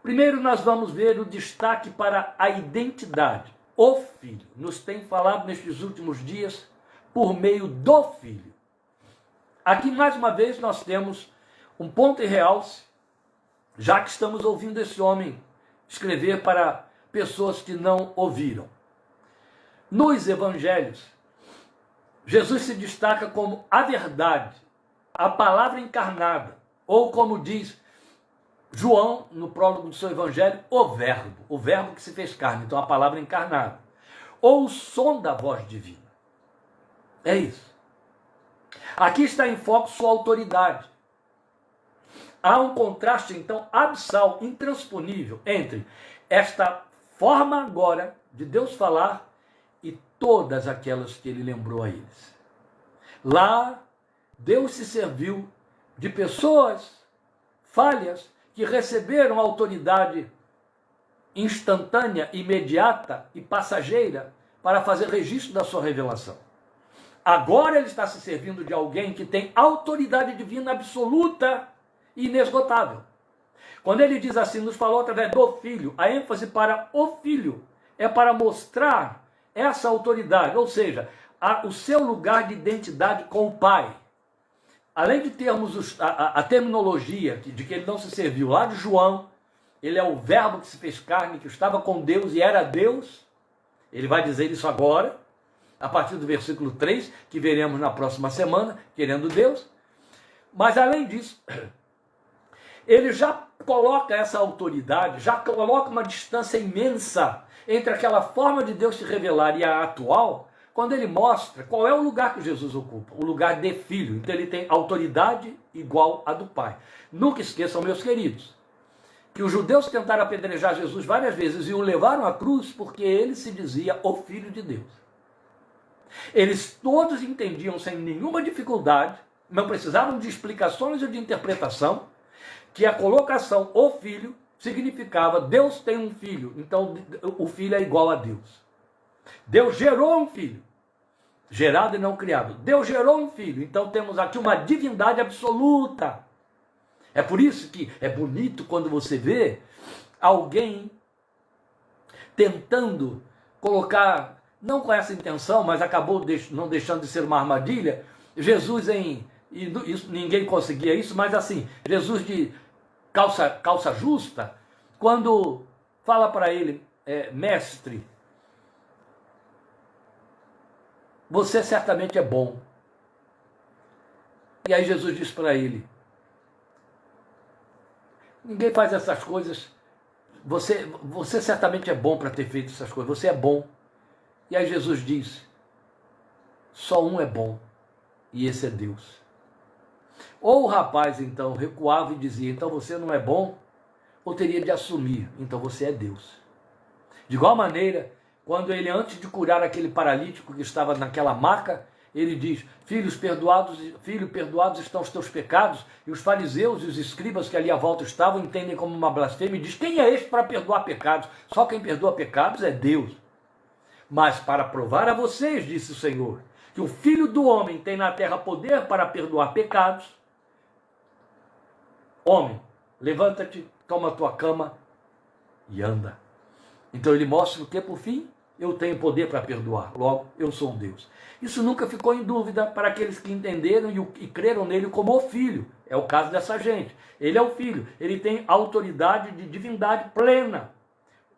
Primeiro nós vamos ver o destaque para a identidade. O Filho nos tem falado nestes últimos dias por meio do Filho. Aqui mais uma vez nós temos um ponto em realce, já que estamos ouvindo esse homem escrever para pessoas que não ouviram. Nos evangelhos, Jesus se destaca como a verdade, a palavra encarnada, ou como diz João, no prólogo do seu evangelho, o verbo que se fez carne, então a palavra encarnada, ou o som da voz divina. É isso. Aqui está em foco sua autoridade. Há um contraste, então, abissal, intransponível entre esta forma agora de Deus falar e todas aquelas que ele lembrou a eles. Lá, Deus se serviu de pessoas falhas que receberam autoridade instantânea, imediata e passageira para fazer registro da sua revelação. Agora ele está se servindo de alguém que tem autoridade divina absoluta e inesgotável. Quando ele diz assim, nos falou através do Filho, a ênfase para o Filho é para mostrar essa autoridade, ou seja, o seu lugar de identidade com o Pai. Além de termos a terminologia de que ele não se serviu lá de João, ele é o verbo que se fez carne, que estava com Deus e era Deus, ele vai dizer isso agora, a partir do versículo 3, que veremos na próxima semana, querendo Deus. Mas além disso, ele já coloca essa autoridade, já coloca uma distância imensa entre aquela forma de Deus se revelar e a atual, quando ele mostra qual é o lugar que Jesus ocupa, o lugar de filho. Então ele tem autoridade igual à do Pai. Nunca esqueçam, meus queridos, que os judeus tentaram apedrejar Jesus várias vezes e o levaram à cruz porque ele se dizia o Filho de Deus. Eles todos entendiam sem nenhuma dificuldade, não precisavam de explicações ou de interpretação, que a colocação o Filho significava Deus tem um filho, então o filho é igual a Deus. Deus gerou um filho, gerado e não criado. Deus gerou um filho, então temos aqui uma divindade absoluta. É por isso que é bonito quando você vê alguém tentando colocar, não com essa intenção, mas acabou não deixando de ser uma armadilha, Jesus e isso, ninguém conseguia isso, mas assim, Jesus de calça justa, quando fala para ele, mestre, você certamente é bom. E aí Jesus diz para ele, ninguém faz essas coisas, você certamente é bom para ter feito essas coisas, você é bom. E aí Jesus diz, só um é bom, e esse é Deus. Ou o rapaz então recuava e dizia, então você não é bom, ou teria de assumir, então você é Deus. De igual maneira, quando ele, antes de curar aquele paralítico que estava naquela maca, ele diz, filho, perdoados estão os teus pecados, e os fariseus e os escribas que ali à volta estavam entendem como uma blasfêmia, e diz, quem é este para perdoar pecados? Só quem perdoa pecados é Deus. Mas para provar a vocês, disse o Senhor, que o Filho do Homem tem na terra poder para perdoar pecados, homem, levanta-te, toma a tua cama e anda. Então ele mostra o que por fim? eu tenho poder para perdoar, logo eu sou Deus. Isso nunca ficou em dúvida para aqueles que entenderam e creram nele como o Filho. É o caso dessa gente. Ele é o Filho, ele tem autoridade de divindade plena.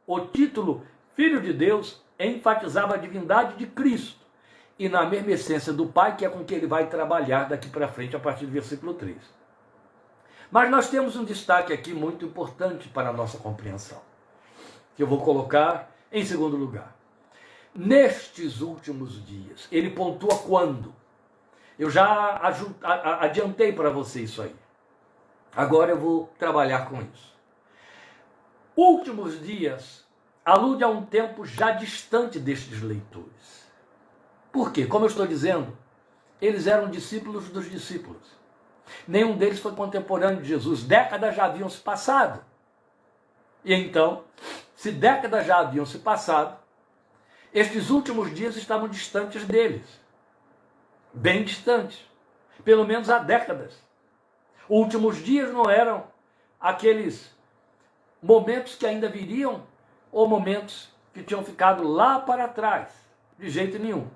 O título Filho de Deus enfatizava a divindade de Cristo e na mesma essência do Pai, que é com que ele vai trabalhar daqui para frente a partir do versículo 3. Mas nós temos um destaque aqui muito importante para a nossa compreensão, que eu vou colocar em segundo lugar. Nestes últimos dias, ele pontua quando? Eu já adiantei para você isso aí. Agora eu vou trabalhar com isso. Últimos dias alude a um tempo já distante destes leitores. Por quê? Como eu estou dizendo, eles eram discípulos dos discípulos. Nenhum deles foi contemporâneo de Jesus. Décadas já haviam se passado. E então, se décadas já haviam se passado, estes últimos dias estavam distantes deles. Bem distantes. Pelo menos há décadas. Últimos dias não eram aqueles momentos que ainda viriam ou momentos que tinham ficado lá para trás. De jeito nenhum.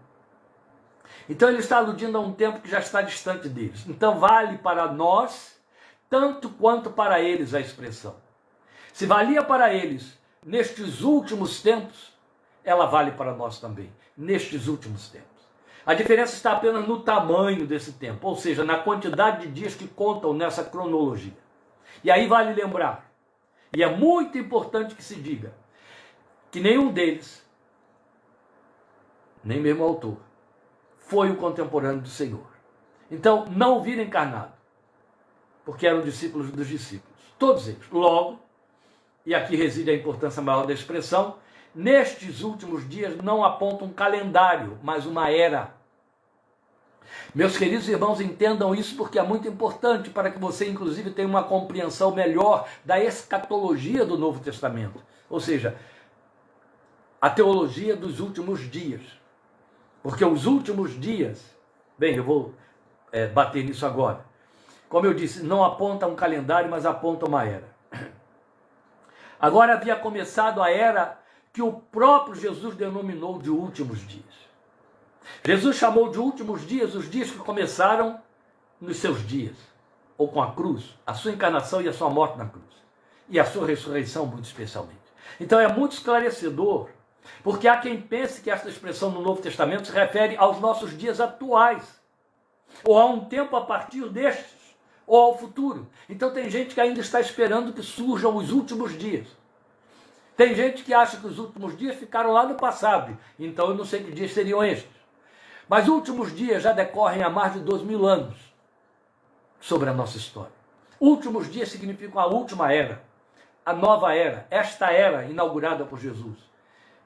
Então ele está aludindo a um tempo que já está distante deles. Então vale para nós, tanto quanto para eles a expressão. Se valia para eles nestes últimos tempos, ela vale para nós também, nestes últimos tempos. A diferença está apenas no tamanho desse tempo, ou seja, na quantidade de dias que contam nessa cronologia. E aí vale lembrar, e é muito importante que se diga, que nenhum deles, nem mesmo o autor, foi o contemporâneo do Senhor. Então, não o viram encarnado, porque eram discípulos dos discípulos. Todos eles. Logo, e aqui reside a importância maior da expressão, nestes últimos dias não aponta um calendário, mas uma era. Meus queridos irmãos, entendam isso porque é muito importante para que você, inclusive, tenha uma compreensão melhor da escatologia do Novo Testamento. Ou seja, a teologia dos últimos dias. Porque os últimos dias, bem, eu vou bater nisso agora. Como eu disse, não aponta um calendário, mas aponta uma era. Agora havia começado a era que o próprio Jesus denominou de últimos dias. Jesus chamou de últimos dias os dias que começaram nos seus dias, ou com a cruz, a sua encarnação e a sua morte na cruz, e a sua ressurreição muito especialmente. Então é muito esclarecedor, porque há quem pense que essa expressão no Novo Testamento se refere aos nossos dias atuais, ou a um tempo a partir destes, ou ao futuro. Então tem gente que ainda está esperando que surjam os últimos dias. Tem gente que acha que os últimos dias ficaram lá no passado, então eu não sei que dias seriam estes. Mas os últimos dias já decorrem há mais de 2000 anos sobre a nossa história. Últimos dias significam a última era, a nova era, esta era inaugurada por Jesus.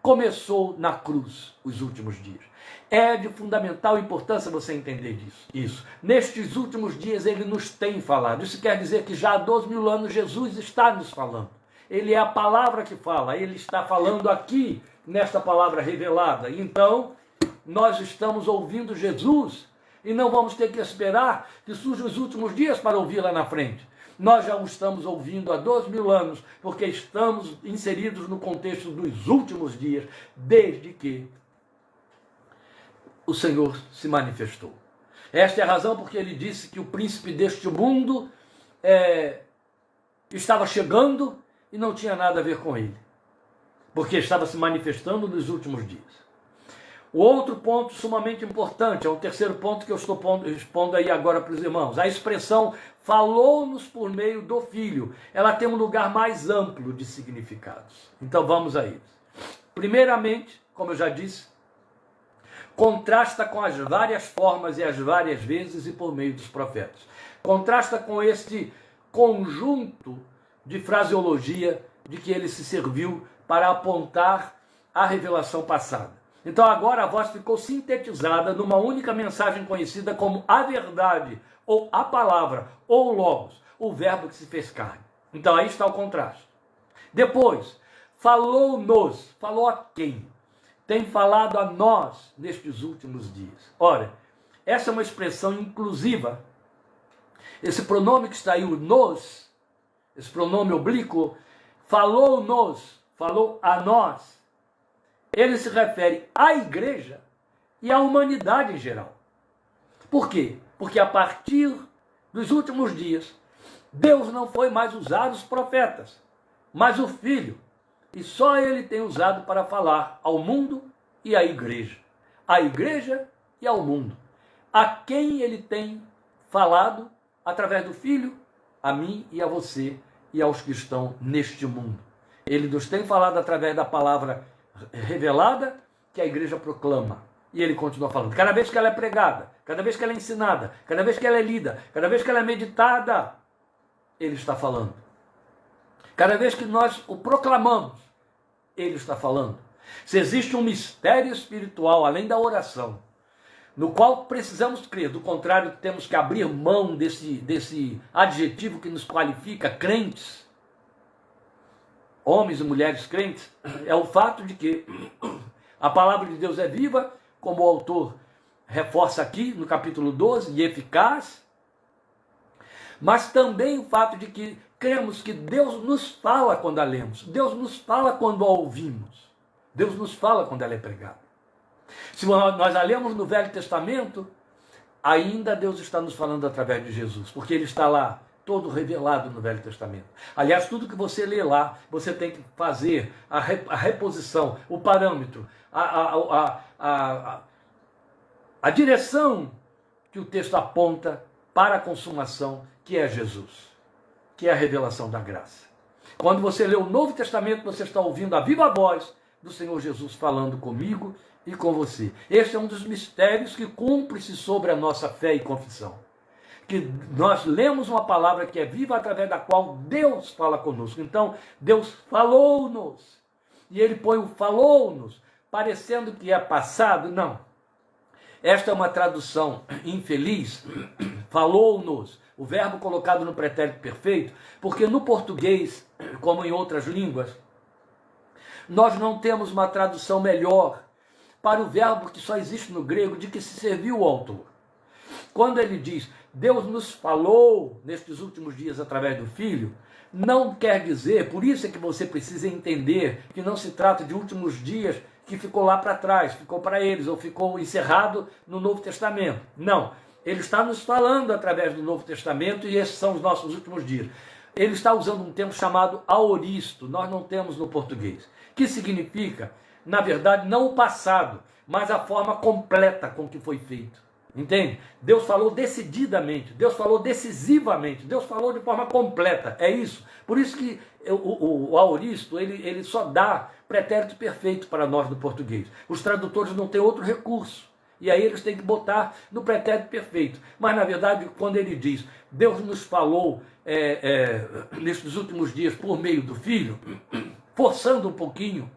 Começou na cruz os últimos dias. É de fundamental importância você entender isso. Nestes últimos dias ele nos tem falado. Isso quer dizer que já há 2000 anos Jesus está nos falando. Ele é a palavra que fala, ele está falando aqui nesta palavra revelada. Então, nós estamos ouvindo Jesus e não vamos ter que esperar que surjam os últimos dias para ouvir lá na frente. Nós já o estamos ouvindo há 2000 anos, porque estamos inseridos no contexto dos últimos dias, desde que o Senhor se manifestou. Esta é a razão porque ele disse que o príncipe deste mundo estava chegando e não tinha nada a ver com ele, porque estava se manifestando nos últimos dias. O outro ponto sumamente importante, é o terceiro ponto que eu estou expondo aí agora para os irmãos. A expressão falou-nos por meio do Filho, ela tem um lugar mais amplo de significados. Então vamos a eles. Primeiramente, como eu já disse, contrasta com as várias formas e as várias vezes e por meio dos profetas. Contrasta com este conjunto de fraseologia de que ele se serviu para apontar a revelação passada. Então agora a voz ficou sintetizada numa única mensagem conhecida como a verdade, ou a palavra, ou o logos, o verbo que se fez carne. Então aí está o contraste. Depois, falou-nos, falou a quem? Tem falado a nós nestes últimos dias. Ora, essa é uma expressão inclusiva. Esse pronome que está aí, o nos, esse pronome oblíquo, falou-nos, falou a nós, ele se refere à igreja e à humanidade em geral. Por quê? Porque a partir dos últimos dias, Deus não foi mais usar os profetas, mas o Filho. E só ele tem usado para falar ao mundo e à igreja. À igreja e ao mundo. A quem ele tem falado através do Filho? A mim e a você e aos que estão neste mundo. Ele nos tem falado através da palavra revelada que a igreja proclama. E ele continua falando. Cada vez que ela é pregada, cada vez que ela é ensinada, cada vez que ela é lida, cada vez que ela é meditada, ele está falando. Cada vez que nós o proclamamos, ele está falando. Se existe um mistério espiritual, além da oração, no qual precisamos crer, do contrário, temos que abrir mão desse adjetivo que nos qualifica, crentes, homens e mulheres crentes, é o fato de que a palavra de Deus é viva, como o autor reforça aqui no capítulo 12, e eficaz, mas também o fato de que cremos que Deus nos fala quando a lemos, Deus nos fala quando a ouvimos, Deus nos fala quando ela é pregada. Se nós a lemos no Velho Testamento, ainda Deus está nos falando através de Jesus, porque ele está lá, todo revelado no Velho Testamento. Aliás, tudo que você lê lá, você tem que fazer a reposição, o parâmetro, a direção que o texto aponta para a consumação, que é Jesus, que é a revelação da graça. Quando você lê o Novo Testamento, você está ouvindo a viva voz do Senhor Jesus falando comigo e com você. Este é um dos mistérios que cumpre-se sobre a nossa fé e confissão. Que nós lemos uma palavra que é viva através da qual Deus fala conosco. Então, Deus falou-nos. E ele põe o falou-nos, parecendo que é passado. Não. Esta é uma tradução infeliz, falou-nos, o verbo colocado no pretérito perfeito, porque no português, como em outras línguas, nós não temos uma tradução melhor para o verbo que só existe no grego, de que se serviu o autor. Quando ele diz, Deus nos falou nestes últimos dias através do Filho, não quer dizer, por isso é que você precisa entender que não se trata de últimos dias que ficou lá para trás, ficou para eles, ou ficou encerrado no Novo Testamento. Não, ele está nos falando através do Novo Testamento e esses são os nossos últimos dias. Ele está usando um termo chamado aoristo, nós não temos no português, que significa, na verdade, não o passado, mas a forma completa com que foi feito. Entende? Deus falou decididamente, Deus falou decisivamente, Deus falou de forma completa, é isso. Por isso que o aoristo, ele só dá pretérito perfeito para nós do português. Os tradutores não têm outro recurso, e aí eles têm que botar no pretérito perfeito. Mas na verdade, quando ele diz, Deus nos falou nesses últimos dias por meio do Filho, forçando um pouquinho,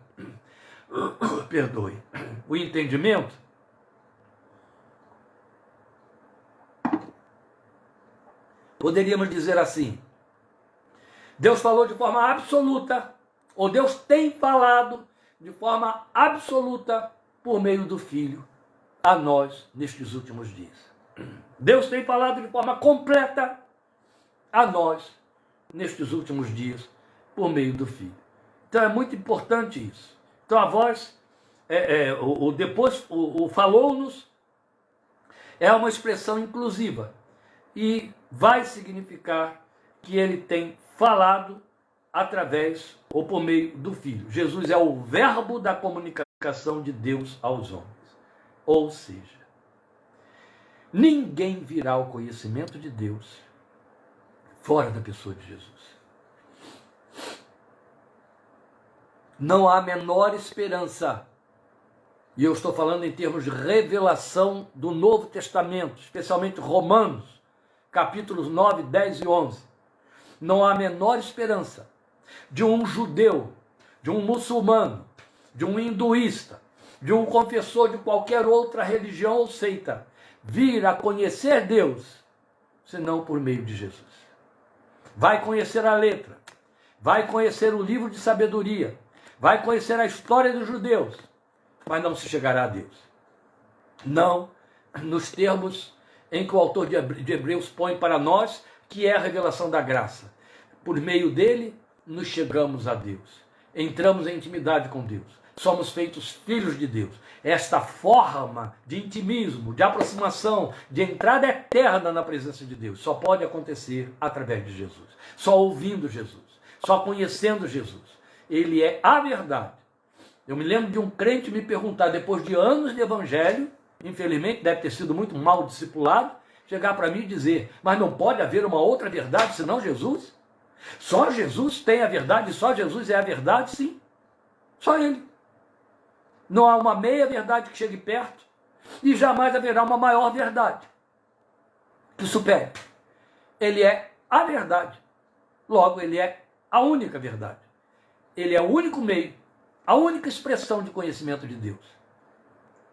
perdoe, o entendimento, poderíamos dizer assim, Deus falou de forma absoluta, ou Deus tem falado de forma absoluta por meio do Filho a nós nestes últimos dias. Deus tem falado de forma completa a nós nestes últimos dias por meio do Filho. Então é muito importante isso. Então a voz, o falou-nos é uma expressão inclusiva e vai significar que ele tem falado através ou por meio do Filho. Jesus é o verbo da comunicação de Deus aos homens. Ou seja, ninguém virá ao conhecimento de Deus fora da pessoa de Jesus. Não há a menor esperança, e eu estou falando em termos de revelação do Novo Testamento, especialmente Romanos, capítulos 9, 10 e 11. Não há a menor esperança de um judeu, de um muçulmano, de um hinduísta, de um confessor de qualquer outra religião ou seita vir a conhecer Deus, senão por meio de Jesus. Vai conhecer a letra, vai conhecer o livro de sabedoria, vai conhecer a história dos judeus, mas não se chegará a Deus. Não nos termos em que o autor de Hebreus põe para nós, que é a revelação da graça. Por meio dele, nos chegamos a Deus. Entramos em intimidade com Deus. somos feitos filhos de Deus. Esta forma de intimismo, de aproximação, de entrada eterna na presença de Deus, só pode acontecer através de Jesus. Só ouvindo Jesus, só conhecendo Jesus. Ele é a verdade. Eu me lembro de um crente me perguntar, depois de anos de evangelho, infelizmente deve ter sido muito mal discipulado, chegar para mim e dizer, mas não pode haver uma outra verdade senão Jesus? Só Jesus tem a verdade, só Jesus é a verdade, sim. Só Ele. Não há uma meia verdade que chegue perto e jamais haverá uma maior verdade que supere. Ele é a verdade. Logo, Ele é a única verdade. Ele é o único meio, a única expressão de conhecimento de Deus.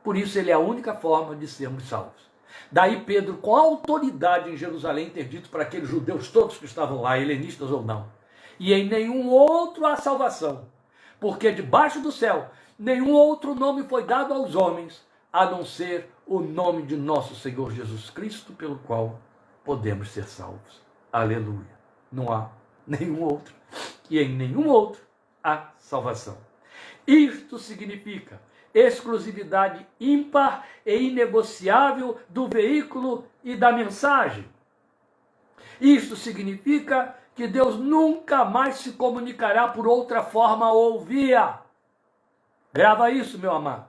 Por isso, Ele é a única forma de sermos salvos. Daí Pedro, com autoridade em Jerusalém, ter dito para aqueles judeus todos que estavam lá, helenistas ou não, e em nenhum outro há salvação, porque debaixo do céu nenhum outro nome foi dado aos homens, a não ser o nome de nosso Senhor Jesus Cristo, pelo qual podemos ser salvos. Aleluia. Não há nenhum outro, e em nenhum outro há salvação. Isto significa exclusividade ímpar e inegociável do veículo e da mensagem. Isto significa que Deus nunca mais se comunicará por outra forma ou via. Grava isso, meu amado.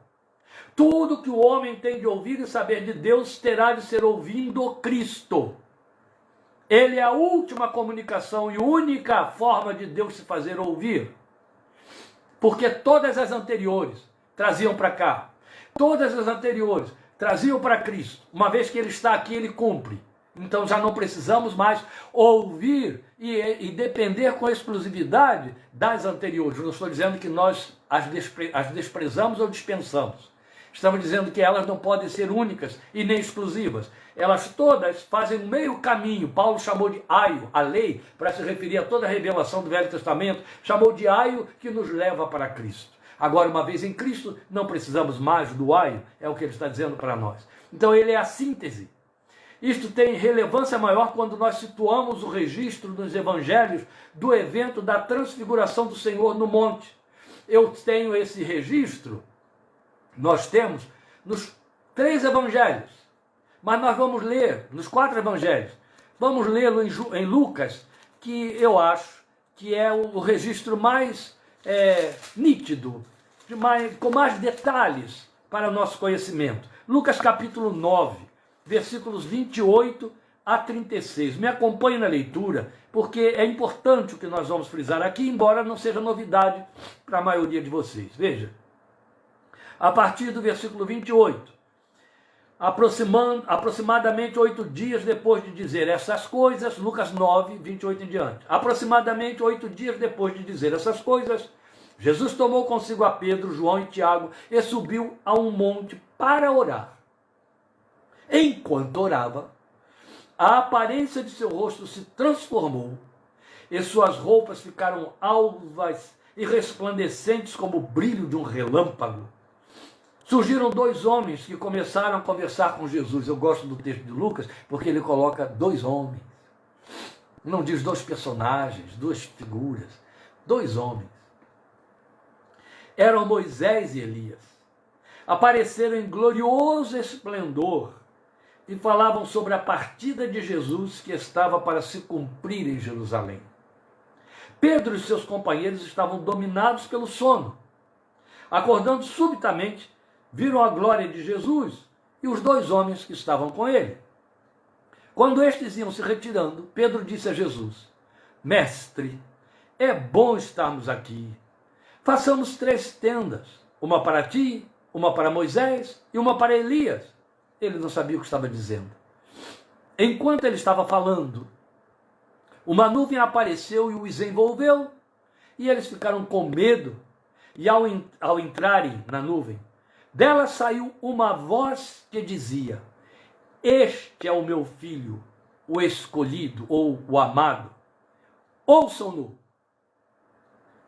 Tudo que o homem tem de ouvir e saber de Deus terá de ser ouvindo Cristo. Ele é a última comunicação e única forma de Deus se fazer ouvir. Porque todas as anteriores traziam para cá. Todas as anteriores traziam para Cristo. Uma vez que Ele está aqui, Ele cumpre. Então já não precisamos mais ouvir e depender com exclusividade das anteriores. Não estou dizendo que nós as desprezamos ou dispensamos. Estamos dizendo que elas não podem ser únicas e nem exclusivas. Elas todas fazem um meio caminho. Paulo chamou de aio, a lei, para se referir a toda a revelação do Velho Testamento, chamou de aio que nos leva para Cristo. Agora, uma vez em Cristo, não precisamos mais do aio, é o que ele está dizendo para nós. Então ele é a síntese. Isto tem relevância maior quando nós situamos o registro nos evangelhos do evento da transfiguração do Senhor no monte. Eu tenho esse registro, nós temos nos 3 evangelhos, mas nós vamos ler nos 4 evangelhos. Vamos lê-lo em Lucas, que eu acho que é o registro mais nítido, com mais detalhes para o nosso conhecimento. Lucas capítulo 9, versículos 28 a 36. Me acompanhe na leitura, porque é importante o que nós vamos frisar aqui, embora não seja novidade para a maioria de vocês. Veja, a partir do versículo 28, aproximadamente 8 dias depois de dizer essas coisas, Lucas 9, 28 em diante, aproximadamente 8 dias depois de dizer essas coisas, Jesus tomou consigo a Pedro, João e Tiago e subiu a um monte para orar. Enquanto orava, a aparência de seu rosto se transformou e suas roupas ficaram alvas e resplandecentes como o brilho de um relâmpago. Surgiram 2 homens que começaram a conversar com Jesus. Eu gosto do texto de Lucas porque ele coloca 2 homens. Não diz 2 personagens, 2 figuras. 2 homens. Eram Moisés e Elias. Apareceram em glorioso esplendor e falavam sobre a partida de Jesus que estava para se cumprir em Jerusalém. Pedro e seus companheiros estavam dominados pelo sono. Acordando subitamente, viram a glória de Jesus e os 2 homens que estavam com ele. Quando estes iam se retirando, Pedro disse a Jesus: Mestre, é bom estarmos aqui. Façamos 3 tendas, uma para ti, uma para Moisés e uma para Elias. Ele não sabia o que estava dizendo. Enquanto ele estava falando, uma nuvem apareceu e os envolveu, e eles ficaram com medo. E ao entrarem na nuvem, dela saiu uma voz que dizia: Este é o meu filho, o escolhido ou o amado. Ouçam-no.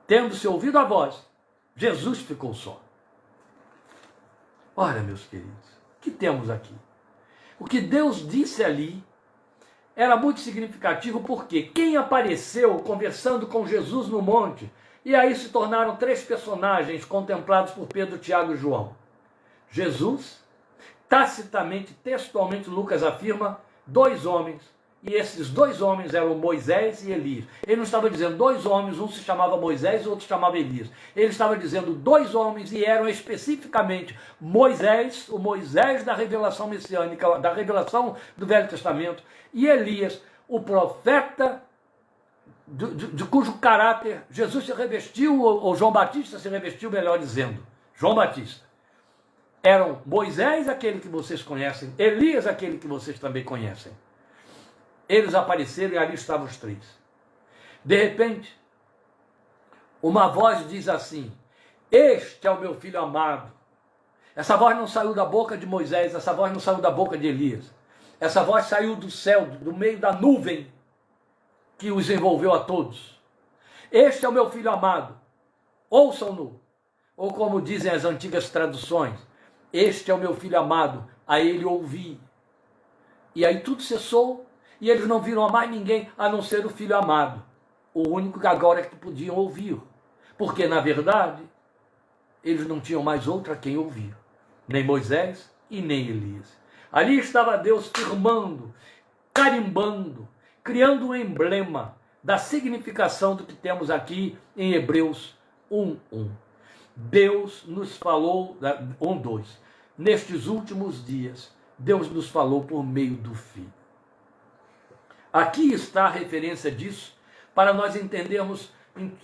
Tendo-se ouvido a voz, Jesus ficou só. Olha, meus queridos, o que temos aqui? O que Deus disse ali era muito significativo, porque quem apareceu conversando com Jesus no monte E aí se tornaram três personagens contemplados por Pedro, Tiago e João. Jesus, tacitamente, textualmente, Lucas afirma, dois homens, e esses dois homens eram Moisés e Elias. Ele não estava dizendo dois homens, um se chamava Moisés e o outro se chamava Elias. Ele estava dizendo dois homens e eram especificamente Moisés, o Moisés da revelação messiânica, da revelação do Velho Testamento, e Elias, o profeta de cujo caráter Jesus se revestiu, ou João Batista se revestiu, melhor dizendo, João Batista. Eram Moisés, aquele que vocês conhecem, Elias, aquele que vocês também conhecem. Eles apareceram e ali estavam os três. De repente, uma voz diz assim: este é o meu filho amado. Essa voz não saiu da boca de Moisés, essa voz não saiu da boca de Elias. Essa voz saiu do céu, do meio da nuvem que os envolveu a todos. Este é o meu filho amado, ouçam-no. Ou como dizem as antigas traduções, este é o meu filho amado, a ele ouvi. E aí tudo cessou, e eles não viram a mais ninguém a não ser o filho amado, o único que agora que podiam ouvir. Porque, na verdade, eles não tinham mais outro a quem ouvir, nem Moisés e nem Elias. Ali estava Deus firmando, carimbando, criando um emblema da significação do que temos aqui em Hebreus 1:1. Deus nos falou, 1:2. Nestes últimos dias, Deus nos falou por meio do Filho. Aqui está a referência disso, para nós entendermos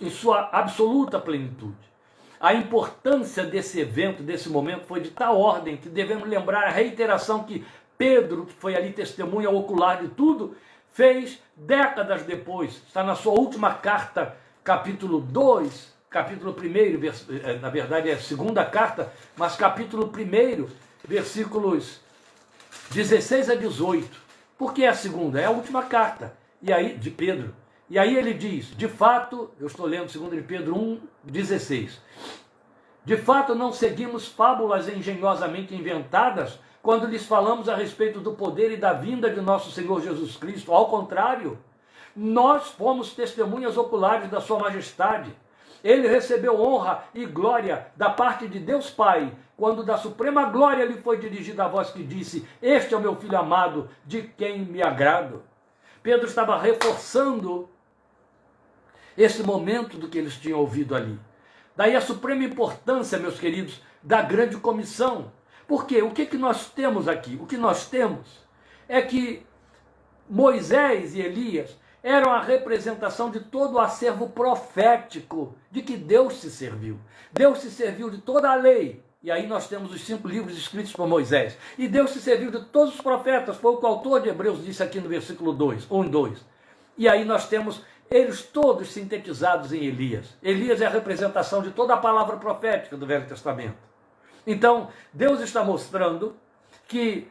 em sua absoluta plenitude. A importância desse evento, desse momento, foi de tal ordem que devemos lembrar a reiteração que Pedro, que foi ali testemunha ocular de tudo, fez décadas depois. Está na sua última carta, capítulo 2, capítulo 1, na verdade é a segunda carta, mas capítulo 1, versículos 16 a 18. Por que é a segunda? É a última carta e aí, de Pedro. E aí ele diz, de fato, eu estou lendo 2 de Pedro 1:16. De fato não seguimos fábulas engenhosamente inventadas quando lhes falamos a respeito do poder e da vinda de nosso Senhor Jesus Cristo. Ao contrário, nós fomos testemunhas oculares da sua majestade. Ele recebeu honra e glória da parte de Deus Pai, quando da suprema glória lhe foi dirigida a voz que disse: este é o meu filho amado, de quem me agrado. Pedro estava reforçando esse momento do que eles tinham ouvido ali. Daí a suprema importância, meus queridos, da grande comissão. Porque o que nós temos aqui? O que nós temos é que Moisés e Elias eram a representação de todo o acervo profético de que Deus se serviu. Deus se serviu de toda a lei. E aí nós temos os 5 livros escritos por Moisés. E Deus se serviu de todos os profetas. Foi o que o autor de Hebreus disse aqui no versículo 1 e 2. E aí nós temos eles todos sintetizados em Elias. Elias é a representação de toda a palavra profética do Velho Testamento. Então, Deus está mostrando que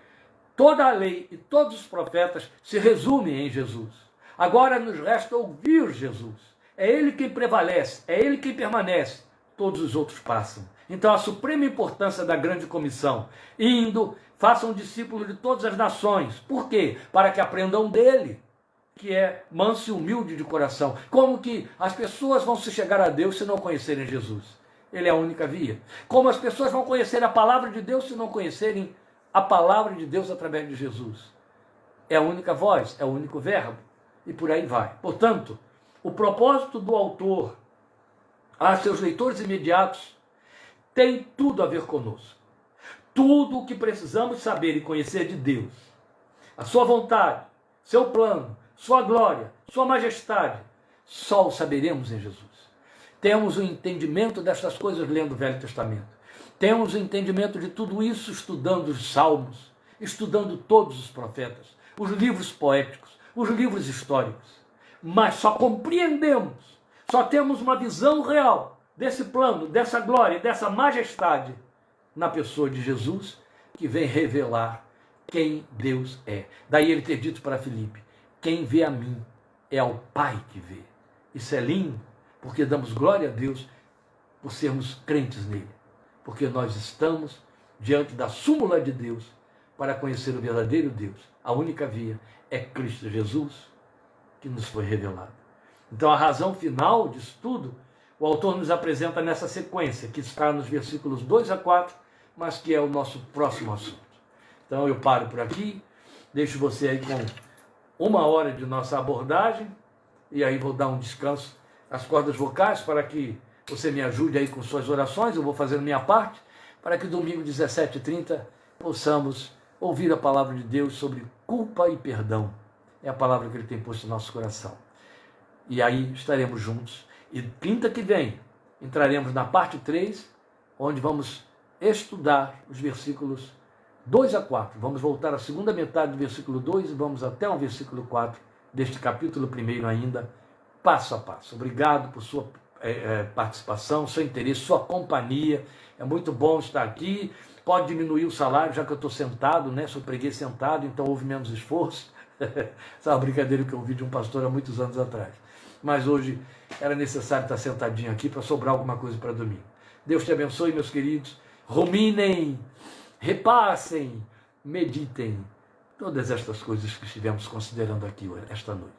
toda a lei e todos os profetas se resumem em Jesus. Agora nos resta ouvir Jesus. É Ele quem prevalece, é Ele quem permanece. Todos os outros passam. Então a suprema importância da grande comissão, indo, façam discípulos de todas as nações. Por quê? Para que aprendam dele, que é manso e humilde de coração. Como que as pessoas vão se chegar a Deus se não conhecerem Jesus? Ele é a única via. Como as pessoas vão conhecer a palavra de Deus se não conhecerem a palavra de Deus através de Jesus? É a única voz, é o único verbo. E por aí vai. Portanto, o propósito do autor a seus leitores imediatos tem tudo a ver conosco. Tudo o que precisamos saber e conhecer de Deus. A sua vontade, seu plano, sua glória, sua majestade, só o saberemos em Jesus. Temos o entendimento destas coisas lendo o Velho Testamento. Temos o entendimento de tudo isso estudando os Salmos, estudando todos os profetas, os livros poéticos, os livros históricos. Mas só compreendemos, só temos uma visão real desse plano, dessa glória, dessa majestade na pessoa de Jesus, que vem revelar quem Deus é. Daí ele ter dito para Filipe: quem vê a mim é ao Pai que vê. Isso é lindo, porque damos glória a Deus por sermos crentes nele. Porque nós estamos diante da súmula de Deus para conhecer o verdadeiro Deus. A única via é Cristo Jesus, que nos foi revelado. Então a razão final disso tudo o autor nos apresenta nessa sequência, que está nos versículos 2 a 4, mas que é o nosso próximo assunto. Então eu paro por aqui, deixo você aí com 1 hora de nossa abordagem, e aí vou dar um descanso às cordas vocais para que você me ajude aí com suas orações. Eu vou fazendo minha parte, para que domingo 17h30 possamos ouvir a palavra de Deus sobre culpa e perdão. É a palavra que Ele tem posto no nosso coração. E aí estaremos juntos. E quinta que vem entraremos na parte 3, onde vamos estudar os versículos 2 a 4. Vamos voltar à segunda metade do versículo 2 e vamos até o versículo 4 deste capítulo 1 ainda, passo a passo. Obrigado por sua participação, seu interesse, sua companhia. É muito bom estar aqui. Pode diminuir o salário, já que eu estou sentado, né? Sou preguei sentado, então houve menos esforço. Essa é uma brincadeira que eu ouvi de um pastor há muitos anos atrás. Mas hoje era necessário estar sentadinho aqui para sobrar alguma coisa para domingo. Deus te abençoe, meus queridos. Ruminem, repassem, meditem. Todas estas coisas que estivemos considerando aqui esta noite.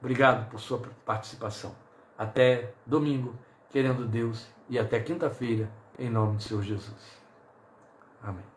Obrigado por sua participação. Até domingo, querendo Deus, e até quinta-feira, em nome do Senhor Jesus. Amém.